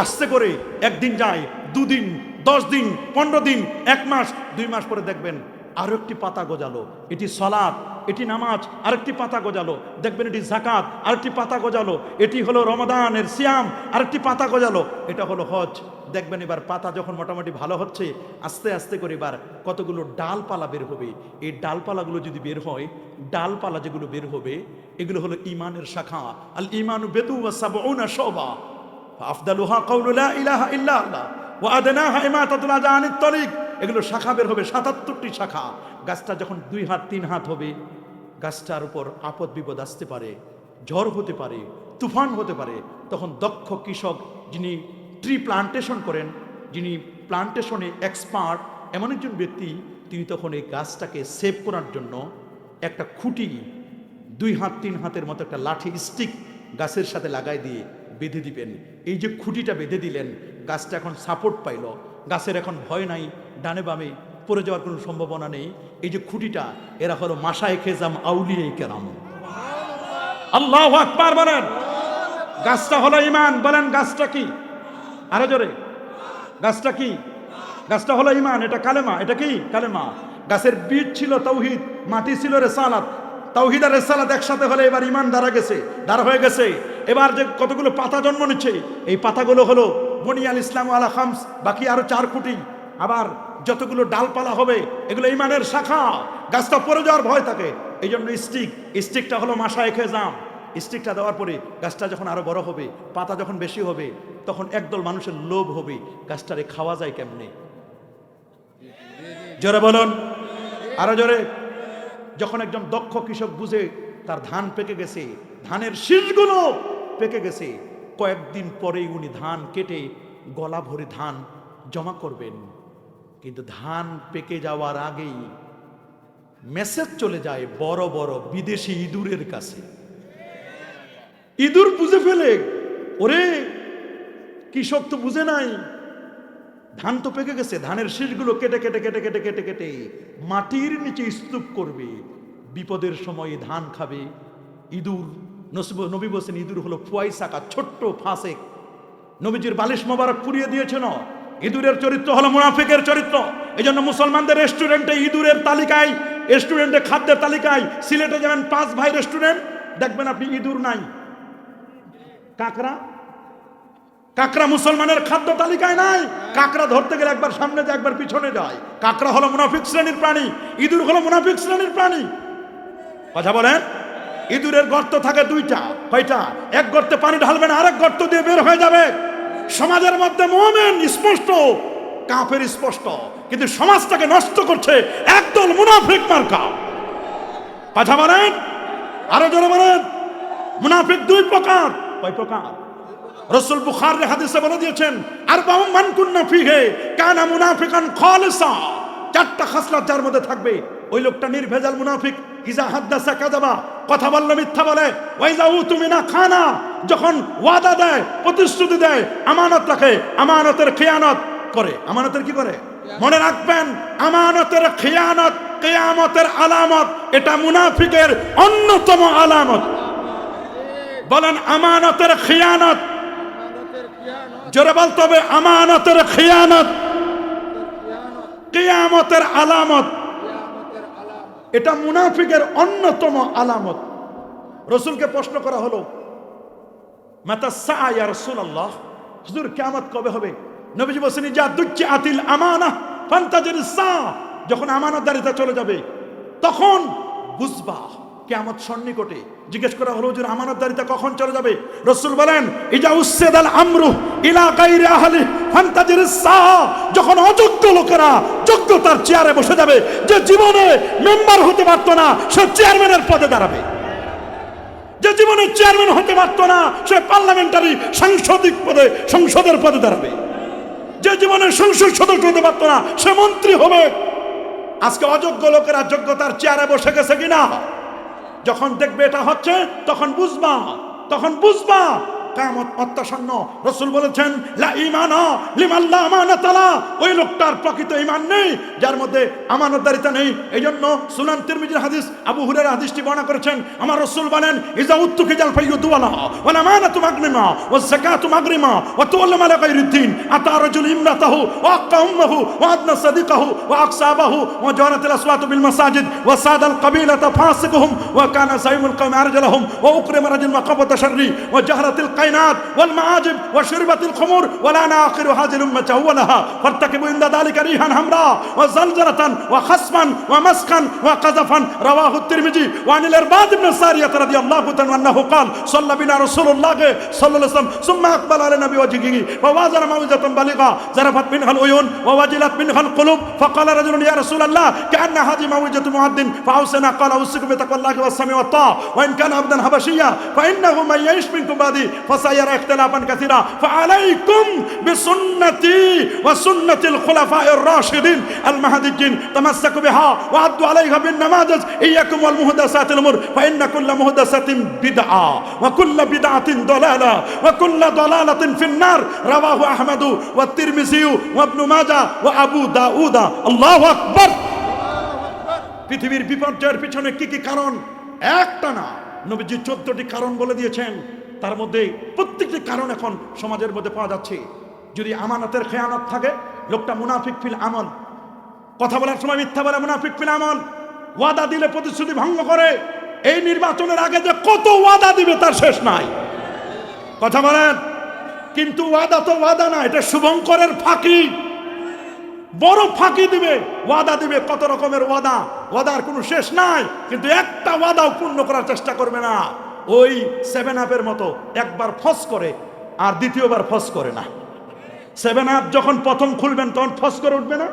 আস্তে করে একদিন যায়, 2 দিন, 10 দিন, 15 দিন, 1 মাস, 2 মাস পরে দেখবেন আরো একটি পাতা গজালো, এটি সালাত, এটি নামাজ। আরেকটি পাতা গজালো, দেখবেন এটি যাকাত। আরেকটি পাতা গজালো, এটি হলো রমাদানের সিয়াম। আরেকটি পাতা গজালো, এটা হলো হজ। দেখবেন এবার পাতা যখন মোটামুটি ভালো হচ্ছে, আস্তে আস্তে করে এবার কতগুলো ডালপালা বের হবে। এই ডালপালাগুলো যদি বের হয়, ডালপালা যেগুলো বের হবে এগুলো হলো ইমানের শাখা। আল ইমানু বিদউ ওয়া সাবউনা শুবা আফদালুহা কাউলু লা ইলাহা ইল্লাল্লাহ ওয়া আদনাহা ইমাতাতুল আযা আনিত তরিক। এগুলো শাখা বের হবে, 77টি শাখা। গাছটা যখন 2 হাত 3 হাত হবে, গাছটার উপর আপদ বিপদ আসতে পারে, ঝড় হতে পারে, তুফান হতে পারে। তখন দক্ষ কৃষক, যিনি ট্রি প্লান্টেশন করেন, যিনি প্লান্টেশনে এক্সপার্ট, এমন একজন ব্যক্তি, তিনি তখন এই গাছটাকে সেভ করার জন্য একটা খুঁটি 2 হাত 3 হাতের মতো একটা লাঠি স্টিক গাছের সাথে লাগাই দিয়ে বেঁধে দিবেন। এই যে খুঁটিটা বেঁধে দিলেন, গাছটা এখন সাপোর্ট পাইল, গাছের এখন ভয় নাই, ডানে বামে পড়ে যাওয়ার কোনো সম্ভাবনা নেই। এই যে খুঁটিটা, এরা হলো মাশায়েখে জাম, আউলিয়ায়ে কেরাম। আল্লাহু আকবার বলেন। গাছটা হলো ঈমান। বলেন গাছটা কি? আরো জোরে, গাছটা কি? গাছটা হলো ঈমান, এটা কালেমা। এটা কি? কালেমা। গাছের বীজ ছিল তাওহীদ, মাটি ছিল রিসালাত। তাওহীদ আর রিসালাত একসাথে হলে এবার ঈমান দাঁড়া হয়ে গেছে। এবার যে কতগুলো পাতা জন্ম নিচ্ছে, এই পাতাগুলো হলো বুনিয়াল ইসলামু আলা খামস, বাকি আরো 4 কোটি। আবার যতগুলো ডালপালা হবে এগুলো ঈমানের শাখা। গাছটা পড়ে যাওয়ার ভয় থাকে, এই জন্য স্টিকটা হলো মাশায়েখে জাম। স্টিকটা দেওয়ার পরে গাছটা যখন আরো বড় হবে, পাতা যখন বেশি হবে, তখন একদল মানুষের লোভ হবে, গাছটারে খাওয়া যায় কেমনে? জোরে বলুন, আরো জোরে। যখন একজন দক্ষ কৃষক বুঝে তার ধান পেকে গেছে, ধানের শীষগুলো পেকে গেছে, কয়েকদিন পরেই উনি ধান কেটে গলা ভরে ধান জমা করবেন। কিন্তু ধান পেকে যাওয়ার আগেই মেসেজ চলে যায় বড় বড় বিদেশি ইঁদুরের কাছে। ইঁদুর বুঝে ফেলে, ওরে কৃষক তো বুঝে নাই, ধান তো পেকে গেছে, ধানের শীষগুলো কেটে কেটে কেটে কেটে কেটে কেটে মাটির নিচে স্তূপ করবে। বিপদের সময় ধান খাবে ইঁদুর। নবী বলছেন ইঁদুর হলো ফুয়াইসাকা, ছোট্ট ফাসেক। নবীজির বালিশ মোবারক পুড়িয়ে দিয়েছে না। ইঁদুরের চরিত্র হলো মুনাফিকের চরিত্র। এই জন্য মুসলমানদের রেস্টুরেন্টে ইঁদুরের তালিকায়, রেস্টুরেন্টে খাদ্যের তালিকায়, সিলেটে যেমন 5 ভাই রেস্টুরেন্ট, দেখবেন আপনি ইঁদুর নাই। কাকড়া মুসলমানের খাদ্য তালিকায় নাই। কাকড়া ধরতে গেলে একবার সামনে যায়, একবার পিছনে যায়। কাকড়া হলো মুনাফিক শ্রেণীর প্রাণী, ইঁদুর হলো মুনাফিক শ্রেণীর প্রাণী। কথা বলেন। ইঁদুরের গর্ত থাকে 2টা। কয়টা? এক গর্তে পানি ঢালবেন, আরেক গর্ত দিয়ে বের হয়ে যাবে। সমাজের মধ্যে মুমিন স্পষ্ট, কাফের স্পষ্ট, কিন্তু সমাজটাকে নষ্ট করছে একদল মুনাফিক মার্কা। কথা বলেন, আরো জোরে বলেন। মুনাফিক 2 প্রকার। কয় প্রকার? রাসূল বুখারীর হাদিসে বলে দিয়েছেন, আরবাউন মান কুন্না ফিহি কানা মুনাফিকান খালিসা। 4টা খাসলত যার মধ্যে থাকবে, ওই লোকটা নির্ভেজাল মুনাফিক। ইজা হাদাসা কাযাবা, কথা বললে মিথ্যা বলে। ওয়াইজা উতুমিনা খানা, যখন ওয়াদা দেয়, প্রতিশ্রুতি দেয়, আমানত রাখে, আমানতের খিয়ানত করে। আমানতের কি করে? মনে রাখবেন, আমানতের খিয়ানত কিয়ামতের আলামত। এটা মুনাফিকের অন্যতম আলামত। বলেন আমানতের খিয়ানত। জোরে বলতে হবে, আমানতের খিয়ানত কিয়ামতের আলামত। এটা মুনাফিকের অন্যতম আলামত। রাসূলকে প্রশ্ন করা হলো, মাতা সা ইয়া রাসূলুল্লাহ, হুজুর কিয়ামত কবে হবে? নবীজি বলেছেন, যা দুজ্জাতিল আমানাহ ফান্তাজির সা, যখন আমানতদারিতা চলে যাবে তখন বুঝবা কিয়ামত সন্নিকটে। জিজ্ঞেস করা হলো, হুজুর আমানতদারিতা কখন চলে যাবে? রাসূল বলেন, ইজা উসসাদাল আমরু ইলা গায়রি আহলি ফান্তাজিরিস সাআ, যখন অযোগ্য লোকেরা যোগ্যতার চেয়ারে বসে যাবে, যে জীবনে মেম্বার হতে পারতো না সে চেয়ারম্যানের পদে দাঁড়াবে, যে জীবনে চেয়ারম্যান হতে পারতো না সে পার্লামেন্টারি সাংসদিক পদে, সংসদের পদে দাঁড়াবে, যে জীবনে সংসদ সদস্য হতে পারতো না সে মন্ত্রী হবে। আজকে অযোগ্য লোকেরা যোগ্যতার চেয়ারে বসে গেছে কিনা? যখন দেখবে এটা হচ্ছে তখন বুঝবা কিয়ামত অত্যাসন্ন। রাসূল বলেছেন, লা ঈমানা লিমান লা আমানাতা লা, ওই লোকটার প্রকৃত ঈমান নেই যার মধ্যে আমানতদারিতা নেই। এইজন্য সুনান তিরমিজির হাদিস, আবু হুরায়রা হাদিসটি বর্ণনা করেছেন, আমার রাসূল বলেন, ইজা উত্তুকিজাল ফাইয়ুদু ওয়ালা ওয়াল আমানাতু মাগনিমা ওয়াজ যাকাতু মাগরিমা ওয়া তুওয়াল্লামা লা গায়রিদ্দিন আতা রাজুল ইমরাতাহু ওয়া আক্কা উম্মাহু ওয়া আদনা সাদিকাহু ওয়া আকসাবাহু ওয়া জারাতিল আসওয়াতু বিল মাসাজিদ ওয়া সাদাল কাবিলাতা ফাসিকুহুম ওয়া কানা সাইমুল কওমি আরজালাহুম ওয়া উকরিমা রাজুল মাকাবাতা শাররি ওয়া জাহরাতিল কায়নাত ওয়াল মাআজিব ওয়া শুরবাতিল খুমুর ওয়া লানা আখিরু হাযিল উম্মাতি আওয়ালাহা ফারতাকিবু ইনদা যালিকা রিহান হামরা ওয়া জালজালাতান ওয়া খাসমান ওয়া মাসখান ওয়া কাযাফান। রাওয়াহু তিরমিজি ওয়া আনিল ইরবাদ ইবনে সারিয়াহ রাদিয়াল্লাহু তাআলা আনহু قال صلى بنا رسول الله صلى الله عليه وسلم ثم اقبل على النبي وجهه فوازن موعظه بليغه ذرفت منها العيون ووجلت منها القلوب فقال رجل يا رسول الله كأن هذه موعظه مؤذن فاوصنا قال اوصيكم بتقوى الله والسمع والطاعه وان كان عبدا حبشيا فانه من يعش منكم بعدي فسيرى اختلافا كثيرا فعليكم بسنتي وسنه الخلفاء الراشدين المهديين تمسكوا بها وعضوا عليها بالنماذج اياكم والمحدثات الامور فان كل محدثه بدعه وكل بدعه ضلاله وكل ضلاله في النار رواه احمد والترمذي وابن ماجه وابو داود। الله اكبر। পৃথিবীর বিপর্যয়ের পিছনে কি কি কারণ? একটা না, নবীজি 14টি কারণ বলে দিয়েছেন। তার মধ্যে প্রত্যেকটি কারণ এখন সমাজের মধ্যে পাওয়া যাচ্ছে। যদি আমানতের খেয়ানত থাকে, লোকটা মুনাফিক ফিল আমল, কথা বলার সময় মিথ্যা বলে, মুনাফিক ফিল আমল, ওয়াদা দিলে প্রতিশ্রুতি ভঙ্গ করে। এই নির্বাচনের আগে যে কত ওয়াদা দিবে তার শেষ নাই, কথা বলেন। কিন্তু ওয়াদা তো ওয়াদা না, এটা শুভঙ্করের ফাঁকি, বড় ফাঁকি দিবে, ওয়াদা দিবে কত রকমের ওয়াদা, ওয়াদার কোনো শেষ নাই, কিন্তু একটা ওয়াদাও পূর্ণ করার চেষ্টা করবে না। ওই 7 আপের মতো একবার ফস করে আর দ্বিতীয়বার ফস করে না। 7 আপ যখন প্রথম খুলবেন তখন ফস করে উঠবে না,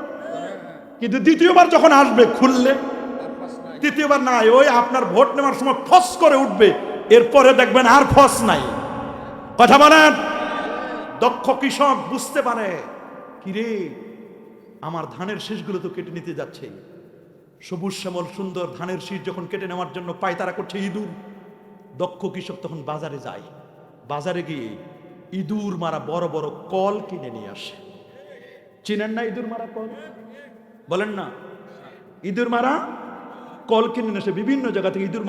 কিন্তু দ্বিতীয়বার যখন আসবে খুললে তৃতীয়বার নাই, ওই আপনার ভোট নেওয়ার সময় ফস করে উঠবে, এরপরে দেখবেন আর ফস নাই, কথা বলেন। দক্ষ কৃষক বুঝতে পারে, কিরে আমার ধানের শীষগুলো তো কেটে নিতে যাচ্ছে, সবুজ শ্যামল সুন্দর ধানের শীষ যখন কেটে নেওয়ার জন্য পায়তারা করছে ইঁদুর, দক্ষ কৃষক তখন বাজারে যায়, বাজারে গিয়ে ইঁদুর মারা বড় বড় কল কিনে নিয়ে আসে। চিনেন না ইঁদুর মারা কল? বলেন না, ইঁদুর মারা কল কিনে এনে বিভিন্ন জায়গা থেকে ইঁদুর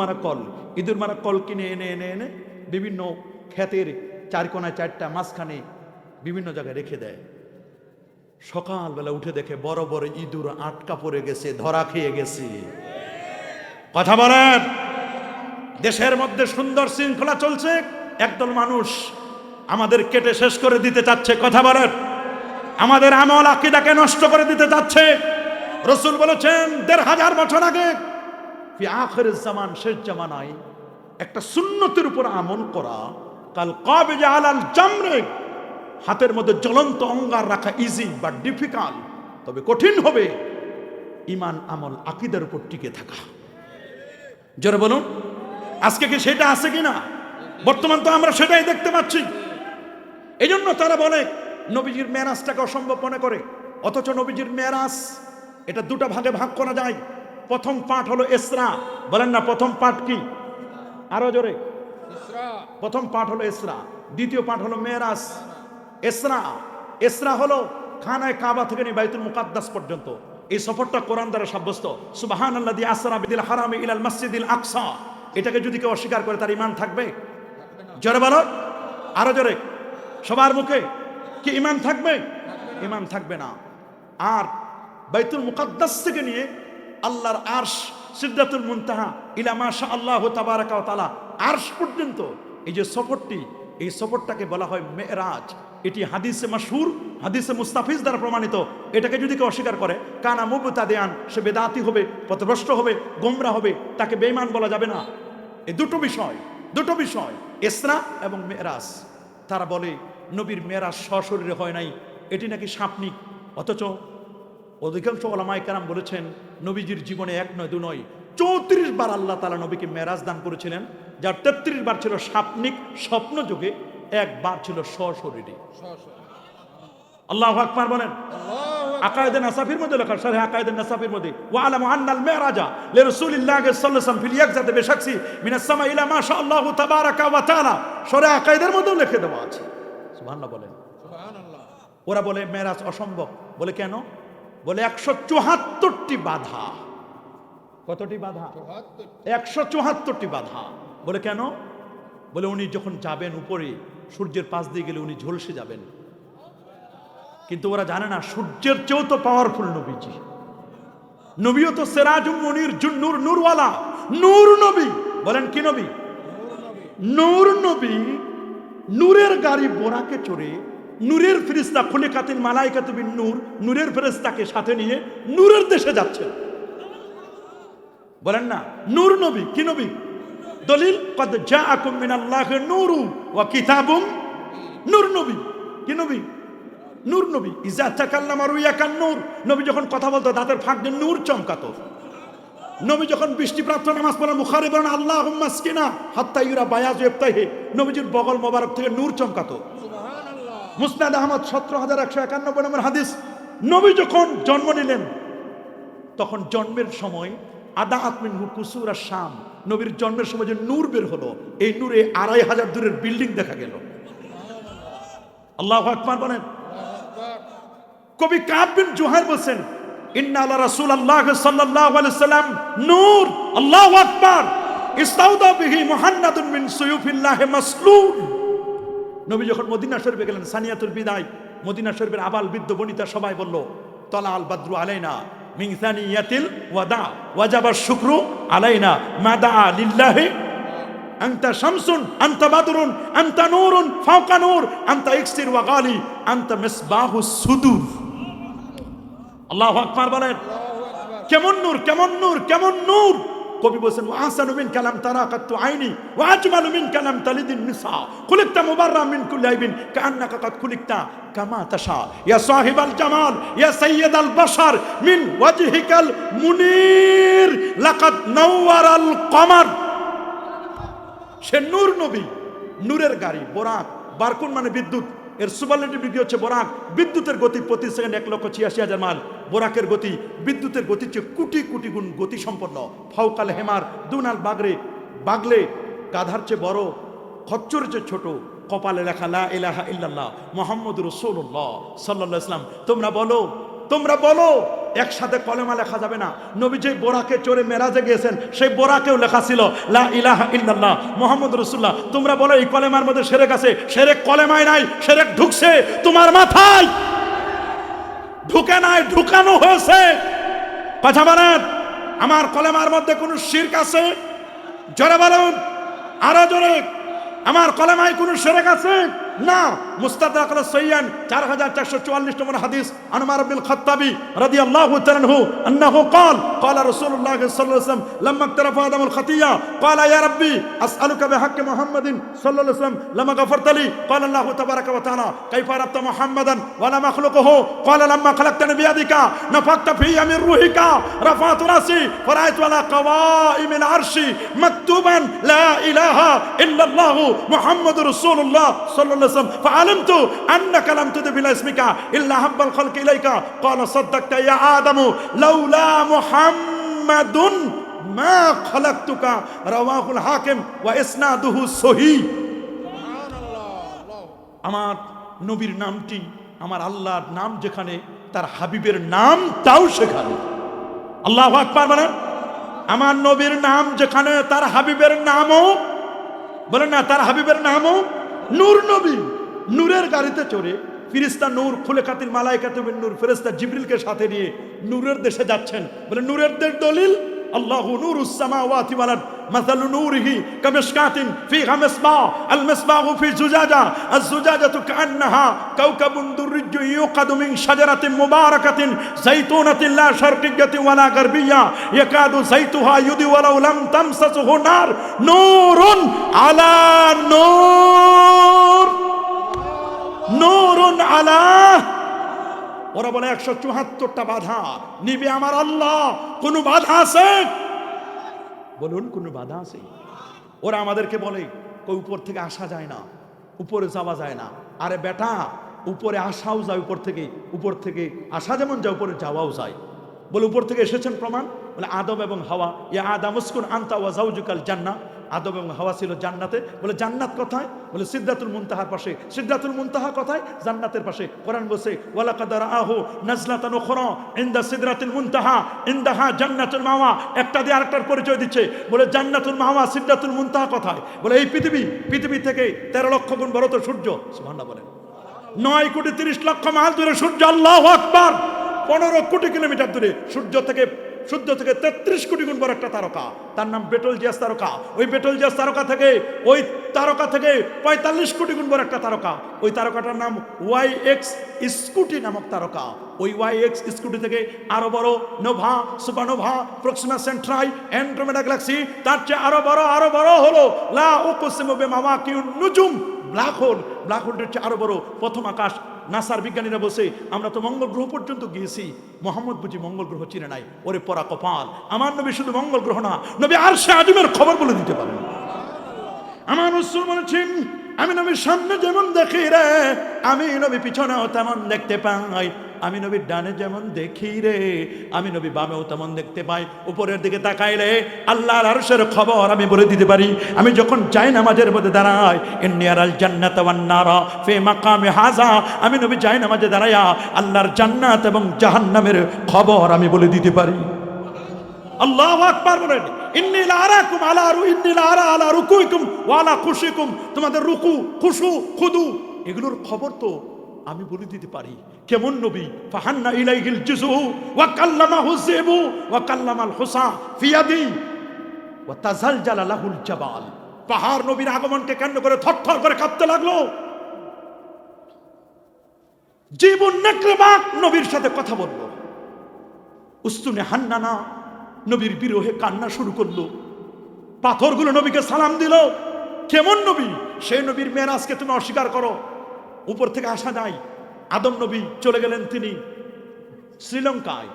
মারা কল কিনে এনে এনে এনে বিভিন্ন ক্ষেতের চারকোনায় 4টা, মাঝখানে বিভিন্ন জায়গায় রেখে দেয়। সকালবেলা উঠে দেখে বড় বড় ইঁদুর আটকা পড়ে গেছে, ধরা খেয়ে গেছে, কথা বলেন। দেশের মধ্যে সুন্দর শৃঙ্খলা চলছে, একদল মানুষ আমাদের কেটে শেষ করে দিতে চাচ্ছে, কথা বলেন। আমাদের আমল আকীদাকে নষ্ট করে দিতে চাচ্ছে। রাসূল বলেছেন 1500 বছর আগে, ফি আখিরিজ জামান, শেষ জামানায় একটা সুন্নতের উপর আমল করা, কাল কাবিজ আলাল জামরে, হাতের মধ্যে জ্বলন্ত অঙ্গার রাখা ইজি বা ডিফিকাল্ট, তবে কঠিন হবে ঈমান আমল আকীদার উপর টিকে থাকা। জোরে বলুন, আজকে কি সেটা আছে কিনা? বর্তমান তো আমরা সেটাই দেখতে পাচ্ছি। এই জন্য তারা বলে নবীজির মেরাজটাকে অসম্ভব মনে করে, অথচ নবীজির মেরাজ এটা 2টা ভাগে ভাগ করা যায়। প্রথম পাঠ হলো ইসরা, বলেন না প্রথম পাঠ কি? আরো জোরে, প্রথম পাঠ হলো ইসরা, দ্বিতীয় পাঠ হলো মেরাজ। ইসরা হলো খানায় কাবা থেকে নিয়ে বাইতুল মুকাদ্দাস পর্যন্ত, এই সফরটা কোরআন দ্বারা সাব্যস্ত। সুবহানাল্লাযী আসরা বিল হারামি ইলাল মসজিদিল আকসা, এটাকে যদি কেউ অস্বীকার করে তার ঈমান থাকবে? জোরে বলো, আরো জোরে, সবার মুখে কি ঈমান থাকবে? ঈমান থাকবে না। আর বাইতুল মুকাদ্দাস থেকে নিয়ে আল্লাহর আরশ, সিদরাতুল মুনতাহা ইলা মাশা আল্লাহু তাবারাকা ওয়া তাআলা আরশ পর্যন্ত এই যে সফরটি, এই সফরটাকে বলা হয় মেরাজ। এটি হাদিসে মাশহুর, হাদিসে মুস্তাফিজ দ্বারা প্রমাণিত। এটাকে যদি কেউ অস্বীকার করে, কানা মুবতাদিআন, সে বেদাতি হবে, পথভ্রষ্ট হবে, গোমরা হবে, তাকে বেঈমান বলা যাবে না। এই দুটো বিষয় ইসরা এবং মেরাজ। তারা বলে নবীর মেরাজ সশরীরে হয় নাই, এটি নাকি সাপনিক। অথচ অধিকাংশ ওলামায়ে কেরাম বলেছেন নবীজির জীবনে 1 নয় 2 নয় 34 বার আল্লাহ তাআলা নবীকে মেরাজ দান করেছিলেন, যার 33 বার ছিল সাপনিক স্বপ্ন যুগে, 1 বার ছিল সশরীরে। আল্লাহু আকবার বলেন। আকায়েদে নাসাফির মধ্যে লেখা, শারহ আকায়েদে নাসাফির মধ্যে, ওয়া আলামু আন্নাল মিরাজা লিরাসূলিল্লাহি সাল্লাল্লাহু আলাইহি ওয়াসাল্লাম ফিল ইয়াকজাতি বিশাখসি মিনাস সামা ইলা মা শাআল্লাহু তাবারাকা ওয়া তাআলা। শারহ আকায়েদের মধ্যেও লিখে দেওয়া আছে। সুবহানাল্লাহ বলেন। সুবহানাল্লাহ। ওরা বলে মেরাজ অসম্ভব। বলে কেন? বলে 174টি বাধা। কতটি বাধা? 174টি বাধা। বলে কেন? বলে উনি যখন যাবেন উপরে, সূর্যের পাশ দিয়ে গেলে উনি ঝলসে যাবেন। কিন্তু ওরা জানে না সূর্যের চেয়েও তো পাওয়ারফুল নবীজি। নবীও তো সিরাজুম মুনির, নূর, নূরওয়ালা, নূর নবী। বলেন কি নবী? নূর নবী। নূরের গাড়ি বোরাকে চড়ে, নূরের ফেরেশতা খুলিকাতিল মালাইকাতু বিন নূর, নূরের ফেরেশতাকে সাথে নিয়ে নূরের দেশে যাচ্ছেন। বলেন না নূর নবী। কি নবী? দলিল কদ জাআকুম মিনাল্লাহি নূরু ওয়া কিতাবুম, নূর নবী। কি নবী? নূর নবী। ইজা তাকাল্লামা রুয়াকান নূর, নবী যখন কথা বলতো দাঁতের ফাঁক দিয়ে নূর চমকাতো। নবী যখন বৃষ্টিপ্রাপ্ত নামাজ পড়েন, বুখারী বলেন আল্লাহুম্মা আসকিনা হাত্তা ইউরা বায়াজু ইফতাহি, নবীজির বগল মোবারক থেকে নূর চমকাতো। সুবহানাল্লাহ। মুসনাদ আহমদ 17151 নম্বর হাদিস। নবী যখন জন্ম নিলেন, তখন জন্মের সময় আদাআত মিনহু কুসুরা শাম, নবীর জন্মের সময় যে নূর বের হলো, এই নূরে 2500 দূরের বিল্ডিং দেখা গেল। আল্লাহু আকবার বলেন। কবি কাব বিন জুহাইর বলেন ইন্না আলা রাসূলুল্লাহ সাল্লাল্লাহু আলাইহি ওয়াসাল্লাম নূর। আল্লাহু আকবার। ইস্তাউদা বিহি মুহান্নাদুন মিন সুয়ুফিল্লাহ মাসলুল। নবী যখন মদিনা শরীফে গেলেন, সানিয়াতুল বিদায়, মদিনা শরীফের আবাল বৃদ্ধ বনিতা সবাই বলল তালা আল বাদরু আলাইনা মিন সানিয়াতিল ওয়াদা ওয়াজাবা শুকরু আলাইনা মাদা লিল্লাহি আনতা শামসুন আনতা বাদরুন আনতা নূরুন ফাওকা নূর আনতা ইকসির ওয়া গালি আনতা মিসবাহুস সুদুর। আল্লাহু আকবার বলেন। কেমন নূর, কেমন নূর, কেমন নূর। কবি বলেন আহসানু মিন কালাম তারাকাতু আইনি ওয়া আজমালু মিন কালাম তালিদিন নিসা খুলিকতা মুবাররা মিন কুল্লি আইবিন কাআন্নাকা কাদ খুলিকতা কামা তাশা ইয়া সাহিবাল জামাল ইয়া সাইয়্যিদাল বাশার মিন ওয়াজহিকাল মুনির লাকাদ নাওয়ারাল কমার। সে নূর নবী, নূরের গাড়ি বোরাক। বারকুন মানে বিদ্যুৎ, এর সুপারলেটিভ ডিগ্রি হচ্ছে বোরাক। বিদ্যুতের গতি প্রতি সেকেন্ড 1,86,000 মাইল। বোরাকের গতি বিদ্যুতের গতির চেয়ে কোটি কোটি গুণ গতি সম্পন্ন। ফাউকাল হেমার, দুনাল বাগরে, বাগলে গাধার চেয়ে বড়, খচ্চরের চেয়ে ছোট। কপালে লেখা লা ইলাহা ইল্লাল্লাহ মুহাম্মাদুর রাসূলুল্লাহ সাল্লাল্লাহু আলাইহি ওয়াসাল্লাম। তোমরা বলো একসাথে কলেমা লেখা যাবে না। নবী যে বোরাকে চড়ে মেরাজে গিয়েছেন, সেই বোরাকেও লেখা ছিল লা ইলাহা ইল্লাল্লাহ মুহাম্মাদুর রাসূলুল্লাহ। তোমরা বলো এই কলেমার মধ্যে শিরক আছে। শিরক কলেমায় নাই, শিরক ঢুকছে তোমার মাথায়, ঢুকে নাই, ঢুকানো হয়েছে। কথা বলেন, আমার কলেমার মধ্যে কোন শিরক আছে? জোরে বলুন, আরো জোরে। আমার কলেমায় কোন শিরক আছে? না। মুস্তাদরাক আলা সাইয়ান 4444 নম্বর হাদিস আন উমর ইবনে খাত্তাবি রাদিয়াল্লাহু তাআলা আনহু আন্নাহু قال قال رسول الله صلى الله عليه وسلم لما اقترف آدم الخطيئة قال يا ربي أسألك بحق محمد صلى الله عليه وسلم لما غفرت لي قال الله تبارك وتعالى كيف عرفت محمدا ولا مخلوقه قال لما خلقتني بيدك نفخت في من روحك رفعت رأسي فرأيت على قوائم العرش مكتوبا لا إله إلا الله محمد رسول الله صلى الله عليه وسلم فعلمت أنك لم تضف إلى اسمك إلا حب الخلق إليك قال صدقت يا آدم لولا محمد ما خلقتك رواه الحاكم وإسناده صحيح। আমার নবীর নামটি, আমার আল্লাহর নাম যেখানে, তার হাবিবের নাম তাও সেখানে। আল্লাহু আকবার বলেন। আমার নবীর নাম যেখানে, তার হাবিবের নামও, বলেন না, তার হাবিবের নামও নূর নবী। নূরের গাড়িতে চড়ে ফেরেশতা নূর খুলিকাতিল মালাইকাতু বিন নূর, ফেরেশতা জিবরিলকে সাথে নিয়ে নূরের দেশে যাচ্ছেন। বলে নূরের দেশ দলিল আল্লাহু নূরুস সামাওয়াতি ওয়াল আরদ মাসালু নূরিহি কামিশকাতিন ফিহা মিসবাহ আল মিসবাহু ফি জুজাজা আজ জুজাজাতু কান্নাহা কাওকাবুন দুররিয়্যু ইউকাদু মিন শাজারাতিন মুবারাকাতিন যাইতুনাতিন লা শারকিয়্যাতিন ওয়ালা গারবিয়্যা ইয়াকাদু যাইতুহা ইউদি ওয়ালাউ লাম তামসাসহু নার নূরুন আলা নূর নূরুন আলা। ওরা বলে 174টা বাধা নিবে আমার আল্লাহ, কোন বাধা আছে? বলুন কোন বাধা আছে? ওরা আমাদেরকে বলে কই উপর থেকে আসা যায় না, উপরে যাওয়া যায় না। আরে বেটা, উপরে আসাও যায়, উপর থেকে আসা যেমন যায় উপরে যাওয়াও যায়। বলে উপর থেকে এসেছেন প্রমাণ? বলে আদম এবং হাওয়া, ইয়া আদম উসকুন আনতা ওয়া যাওজুকাল জান্নাহ। আদম এবং হাওয়া ছিল জান্নাতে। বলে জান্নাত কোথায়? বলে সিদরাতুল মুনতাহার পাশে। সিদরাতুল মুনতাহা কোথায়? জান্নাতের পাশে। কোরআন বলছে ওয়ালাকাদ রাআহু নাজলাতান উখরা ইনদা সিদরাতুল মুনতাহা ইনদাহা জান্নাতুল মাওয়া। একটা দিয়ে আরেকটার পরিচয় দিচ্ছে। বলে জান্নাতুল মাওয়া, সিদরাতুল মুনতাহা কোথায়? বলে এই পৃথিবী থেকে 13 লক্ষ গুণ বড় তো সূর্য। সুবহানাল্লাহ বলেন। 9 কোটি 30 লক্ষ মাইল দূরে সূর্য। আল্লাহু আকবার। 15 কোটি কিলোমিটার দূরে সূর্য থেকে 33 কোটি গুণ বড় একটা তারকা, তার নাম বেটলজিয়াস তারকা। ওই বেটলজিয়াস তারকা থেকে 45 কোটি গুণ বড় একটা তারকা, ওই তারকাটার নাম YX স্কুটি নামক তারকা। ওই YX স্কুটি থেকে আরো বড় Nova, supernova, Proxima Centauri, Andromeda Galaxy, তার চেয়ে আরো বড় হলো লা উকসিমু বিমাওয়াকিউন নুজুম, ব্ল্যাক হোলটার চেয়ে আরো বড় প্রথম আকাশ। নাসার বিজ্ঞানীরা বলছে আমরা তো মঙ্গল গ্রহ পর্যন্ত গিয়েছি, মোহাম্মদ বুঝি মঙ্গল গ্রহ চিনে নাই। ওরে পরা কপাল, আমার নবী শুধু মঙ্গল গ্রহ না, নবী আরশে আজিমের খবর বলে দিতে পারেন। আমার রাসূল বলেছেন আমি নবীর সামনে যেমন দেখি রে, আমি নবী পিছনেও তেমন দেখতে পাই। আমি নবীর ডানে যেমন দেখি রে, আমি নবী বামেও তেমন দেখতে পাই। উপরের দিকে তাকাইলে আল্লাহর আরশের খবর আমি বলে দিতে পারি। আমি যখন যাই নামাজের মধ্যে দাঁড়াই, ইন্নী আরাল জান্নাতা ওয়ান নারা ফি মাকামি হাযা, আমি নবী যাই নামাজে দাঁড়ায়া আল্লাহর জান্নাত এবং জাহান্নামের খবর আমি বলে দিতে পারি। আল্লাহু আকবার বলেন। ইন্নী লা আরাকুম আলা রুকুইকুম ওয়া আলা খুশুইকুম, তোমাদের রুকু, খুশু, খুদু এগুলোর খবর তো আমি বলে দিতে পারি। কেমন নবী? ফাহান্না ইলাইহিল জুজু ওয়া কাল্লামাহু যিবু ওয়া কাল্লামাল হুসা ফি ইয়াদি ওয়া তাজালজালা লাহুল জাবাল। পাহাড় নবীর আগমনকে কেন্দ্র করে থরথর করে কাঁপতে লাগলো। জীবন নেকড়েবাক নবীর সাথে কথা বলল। উস্তুনে হান্নানা নবীর বিরহে কান্না শুরু করলো। পাথরগুলো নবীকে সালাম দিল। কেমন নবী? সেই নবীর মেরাজকে তুমি অস্বীকার করো। উপর থেকে আসা যায়। আদম নবী চলে গেলেন তিনি শ্রীলঙ্কায়,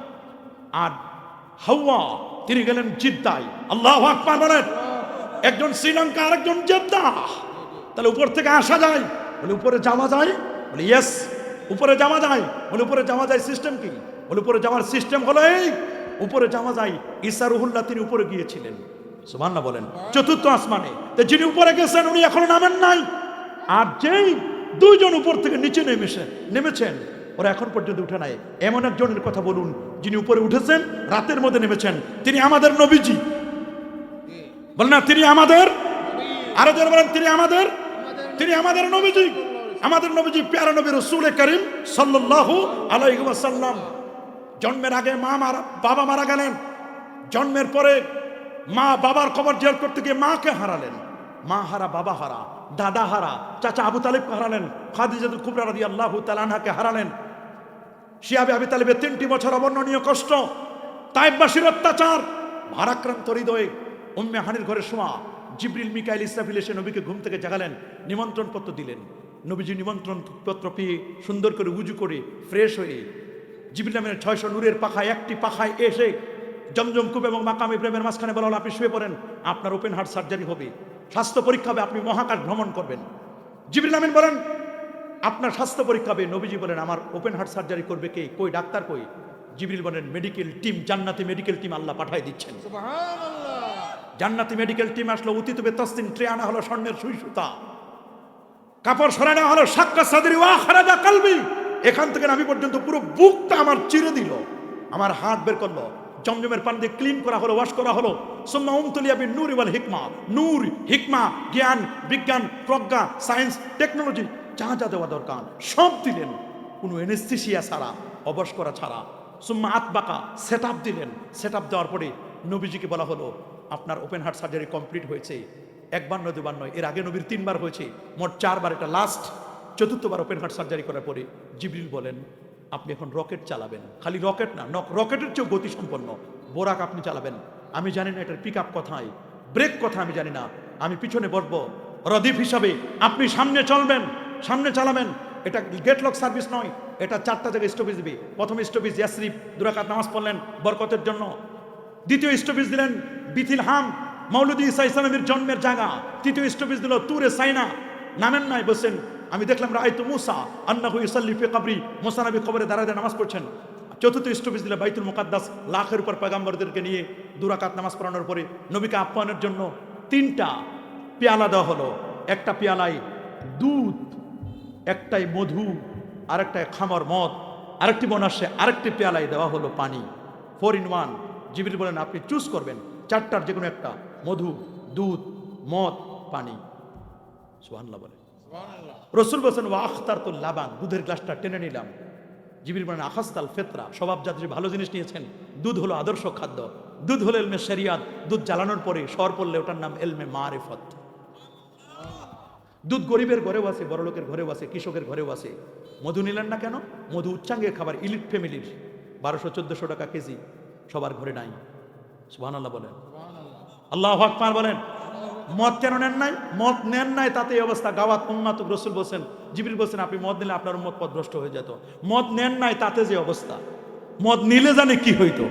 আর হাওয়া তিনি গেলেন জিদ্দায়। আল্লাহু আকবার বলেন। একজন শ্রীলঙ্কা আর একজন জেদ্দা। তাহলে উপর থেকে আসা যায়? বলে উপরে যাওয়া যায়। বলে ইয়েস, উপরে যাওয়া যায়। বলে উপরে যাওয়া যায় সিস্টেম কি? বলে উপরে যাওয়ার সিস্টেম হলো এই, উপরে যাওয়া যায়। ঈসা রুহুল্লাহ তিনি উপরে গিয়েছিলেন। সুবহানাল্লাহ বলেন। চতুর্থ আসমানে। তো যিনি উপরে গেছেন উনি এখনো নামেন নাই। আর যেই দুইজন উপর থেকে নিচে নেমেছেন ওরা এখন পর্যন্ত উঠে নাই। এমন একজনের কথা বলুন যিনি উপরে উঠেছেন, রাতের মধ্যে নেমেছেন। তিনি আমাদের নবীজি। বলেন না তিনি আমাদের, আরো যারা বলেন তিনি আমাদের নবীজি। আমাদের নবীজি প্যারা নবী রাসূল করিম সাল্লাল্লাহু আলাইহি ওয়াসাল্লাম। জন্মের আগে বাবা মারা গেলেন। জন্মের পরে মা বাবার কবর জিয়ারত করতে গিয়ে মাকে হারালেন। মা হারা, বাবা হারা, দাদা হারা, চাচা আবু তালিবকে হারালেন, খাদিজাতুল কুবরা রাদিয়াল্লাহু তাআলা আনহাকে হারালেন। শিয়াবে আবি তালিবের 3টি বছর অবর্ণনীয় কষ্ট, তায়েফবাসীর অত্যাচার, ভারাক্রান্ত হৃদয়ে উম্মে হানির ঘরে শোয়া। জিবরিল মিকাইল ইসরাফিল এসে নবীকে ঘুম থেকে জাগালেন, নিমন্ত্রণ পত্র দিলেন। নবীজি নিমন্ত্রণ পত্র পেয়ে সুন্দর করে উজু করে ফ্রেশ হয়ে জিবরিল নামের 600 নূরের পাখায় একটি পাখায় এসে জমজম কূপ এবং মাকাম ইব্রাহিমের মাঝখানে বলা হলো আপনি শুয়ে পড়েন, আপনার ওপেন হার্ট সার্জারি হবে, স্বাস্থ্য পরীক্ষা হবে, আপনি মহাকাশ ভ্রমণ করবেন। জিবরিল আমিন বলেন আপনার স্বাস্থ্য পরীক্ষা হবে। নবীজি বলেন আমার ওপেন হার্ট সার্জারি করবে কে? কই ডাক্তার কই? জিবরিল বলেন মেডিকেল টিম, জান্নাতি মেডিকেল টিম আল্লাহ পাঠায় দিচ্ছেন। সুবহানাল্লাহ। জান্নাতি মেডিকেল টিম আসলো। উতিতবে তসলিম ট্রে আনা হলো স্বর্ণের সুই সুতা, কাপড় সরানো হলো শাক্কা সাদরি ওয়া খারাজা কলবি। এখান থেকে আমি পর্যন্ত পুরো বুকটা আমার চিরে দিল, আমার হার্ট বের করলো। জমজমের পানি দিয়ে ক্লিন করা হলো, ওয়াশ করা হলো। সুম্মা উমতুলিয়া বিন নূরি ওয়াল হিকমা, নূর, হিকমা, জ্ঞান, বিজ্ঞান, প্রজ্ঞা, সায়েন্স, টেকনোলজি যা যা দেওয়া দরকার সব দিলেন, কোনো এনেস্থেসিয়া ছাড়া, অবশ করা ছাড়া। সুম্মা আতবাকা, সেট আপ দিলেন। সেট আপ দেওয়ার পরে নবীজিকে বলা হলো আপনার ওপেন হার্ট সার্জারি কমপ্লিট হয়েছে, একবার নয় দুবার নয়, এর আগে নবীর 3 বার হয়েছে, মোট 4 বার, এটা লাস্ট 4th বার ওপেন হার্ট সার্জারি করার পরে জিবরিল বলেন আপনি এখন রকেট চালাবেন। খালি রকেট না, রকেটের চেয়েও গতিসম্পন্ন বোরাক আপনি চালাবেন। আমি জানি না এটার পিক আপ কোথায়, ব্রেক কথা আমি জানি না, আমি পিছনে বসবো রদিফ হিসাবে, আপনি সামনে চলবেন, সামনে চালাবেন। এটা গেটলক সার্ভিস নয়, এটা 4টা জায়গায় স্টপেজ দিবে। প্রথম স্টপেজ ইয়াসরিব, 2 রাকাত নামাজ পড়লেন বরকতের জন্য। দ্বিতীয় স্টপেজ দিলেন বিথিলহাম, মৌলুদ ঈসা ইসলামের জন্মের জায়গা। তৃতীয় স্টপেজ দিল তুরে সাইনা, নামেন নাই, বলছেন আমি দেখলাম রাআইতু মুসা আন্নাহু ইউসাল্লি ফি কবরি, মুসা নবী কবরে দাঁড়ায় নামাজ পড়ছেন। চতুর্থ স্টপেজ দিল বাইতুল মুকাদ্দাস, লাখের উপর পয়গম্বরদেরকে নিয়ে 2 রাকাত নামাজ পড়ানোর পরে নবীকে আপ্যায়নের জন্য 3টা পেয়ালা দেওয়া হলো। একটা পেয়ালায় দুধ, একটাই মধু, আরেকটায় খামর মদ, আরেকটি বোনাসে আরেকটি পেয়ালায় দেওয়া হলো পানি। 4 in 1। জিবরিল বলেন আপনি চুজ করবেন 4টার যে কোনো একটা, মধু, দুধ, মদ, পানি। সুবহানাল্লাহ বলে। রসুল বলছেন ওয়া আখতারতুল লাবান, দুধের গ্লাসটা টেনে নিলাম। জিবরিল বলেন আখাস্তাল ফিতরা, স্বভাব জাতির ভালো জিনিস নিয়েছেন। দুধ হলো আদর্শ খাদ্য, দুধ হলো ইলমে শরিয়াত। দুধ জ্বালানোর পরে সর পড়লে ওটার নাম ইলমে মারিফত। দুধ গরিবের ঘরেও আছে, বড় লোকের ঘরেও আছে, কৃষকের ঘরেও আছে। মধু নিলেন না কেন? মধু উচ্চাঙ্গের খাবার, ইলিট ফ্যামিলির 1200-1400 টাকা কেজি, সবার ঘরে নাই। সুবহানাল্লাহ বলেন, আল্লাহু আকবার বলেন। মদ কেন নেন নাই? মদ নেন নাই তাতে এই অবস্থা। গাওয়াত উম্মাতুক, রসুল বলছেন, জিবরিল বলছেন আপনি মদ নিলে আপনার উম্মত পথভ্রষ্ট হয়ে যেত। মদ নেন নাই তাতে যে অবস্থা, মদ নিলে জানে কি হইতো।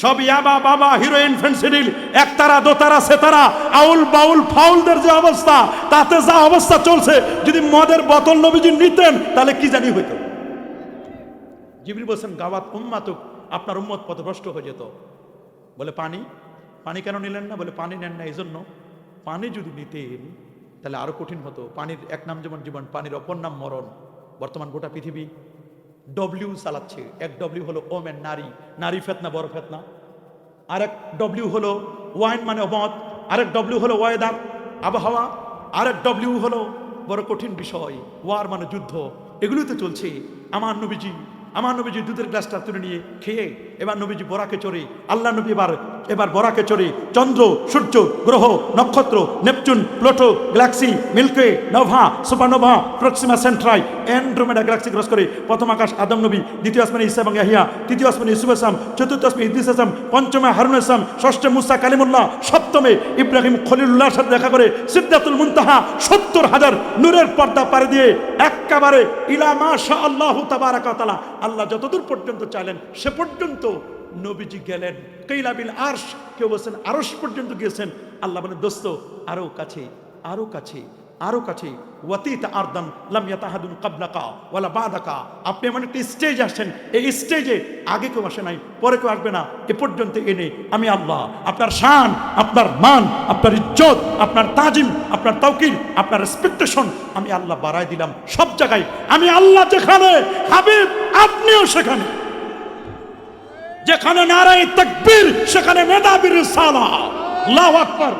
সব ইয়াবা, বাবা, হিরোইন, ফেন্সিডিল, একতারা, দোতারা, সেতারা, আউল বাউল ফাউলদের যে অবস্থা, তাতে যা অবস্থা চলছে, যদি মদের বোতল নবীজি নিতেন তাহলে কি জানি হইতো। জিবরিল বলছেন গাওয়াত উম্মাতুক, আপনার উম্মত পথভ্রষ্ট হয়ে যেত। বলে পানি, পানি কেন নিলেন না? বলে পানি নেন না এই জন্য, পানি যদি নিতেন তাহলে আরো কঠিন হতো। পানির এক নাম যেমন জীবন, পানির অপর নাম মরণ। বর্তমান গোটা পৃথিবী ডব্লিউ চালাচ্ছে। এক ডব্লিউ হলো ওমেন, নারী, নারী ফেতনা, বড় ফেতনা। আরেক ডব্লিউ হলো ওয়াইন মানে মদ, আরেক ডব্লিউ হলো ওয়েদার, আবহাওয়া, আরেক ডব্লিউ হলো বড় কঠিন বিষয়, ওয়ার মানে যুদ্ধ। এগুলোই তো চলছে। আমার নবীজি দুধের গ্লাসটা তুলে নিয়ে খেয়ে এবার নবীজি বরাকে চড়ে, আল্লাহ নবী এবার বরাকে চড়ে চন্দ্র, সূর্য, গ্রহ, নক্ষত্র, Neptune, Pluto, galaxy, milky, nova, supernova, Proxima Centauri, Andromeda galaxy cross করে প্রথম আকাশ আদম নবী, দ্বিতীয় আসমানে ঈসা এবং ইয়াহিয়া, তৃতীয় আসমানে ইউসুফ আসলাম, চতুর্থ আসমানে ইদ্রিস আসলাম, পঞ্চমে হারুন আসলাম, ষষ্ঠে মুসা কালিমুল্লাহ, সপ্তমে ইব্রাহিম খলিলুল্লাহর সাথে দেখা করে সিদরাতুল মুনতাহা 70,000 নূরের পর্দা পাড়ি দিয়ে একেবারে ইলা মাশা আল্লাহু তাবারাকা ওয়া তাআলা, আল্লাহ যতদূর পর্যন্ত চাইলেন সে পর্যন্ত নবীজি গেলেন। কাইলাবিল আরশ, কেউ বলছেন আরশ পর্যন্ত গিয়েছেন। আল্লাহ বলেন দোস্ত আরো কাছে, আরো কাছে, আরো কাছে। ওয়াতিতা আরদান লাম ইয়াতাহাদুন ক্বাবলাকা ওয়ালা বাদাকা, আপনি এমন একটা স্টেজ আসছেন, এই স্টেজে আগে কেউ আসে নাই, পরে কেউ আসবে না, এ পর্যন্ত এনে আমি আল্লাহ আপনার শান, আপনার মান, আপনার ইজ্জত, আপনার তাজিম, আপনার তাওকির, আপনার রেসপেক্টেশন আমি আল্লাহ বাড়ায় দিলাম সব জায়গায়। আমি আল্লাহ যেখানে, হাবিব আপনিও সেখানে। যেখানে নারায়ে তাকবীর সেখানে মেধাবীর রিসালা। আল্লাহু আকবার।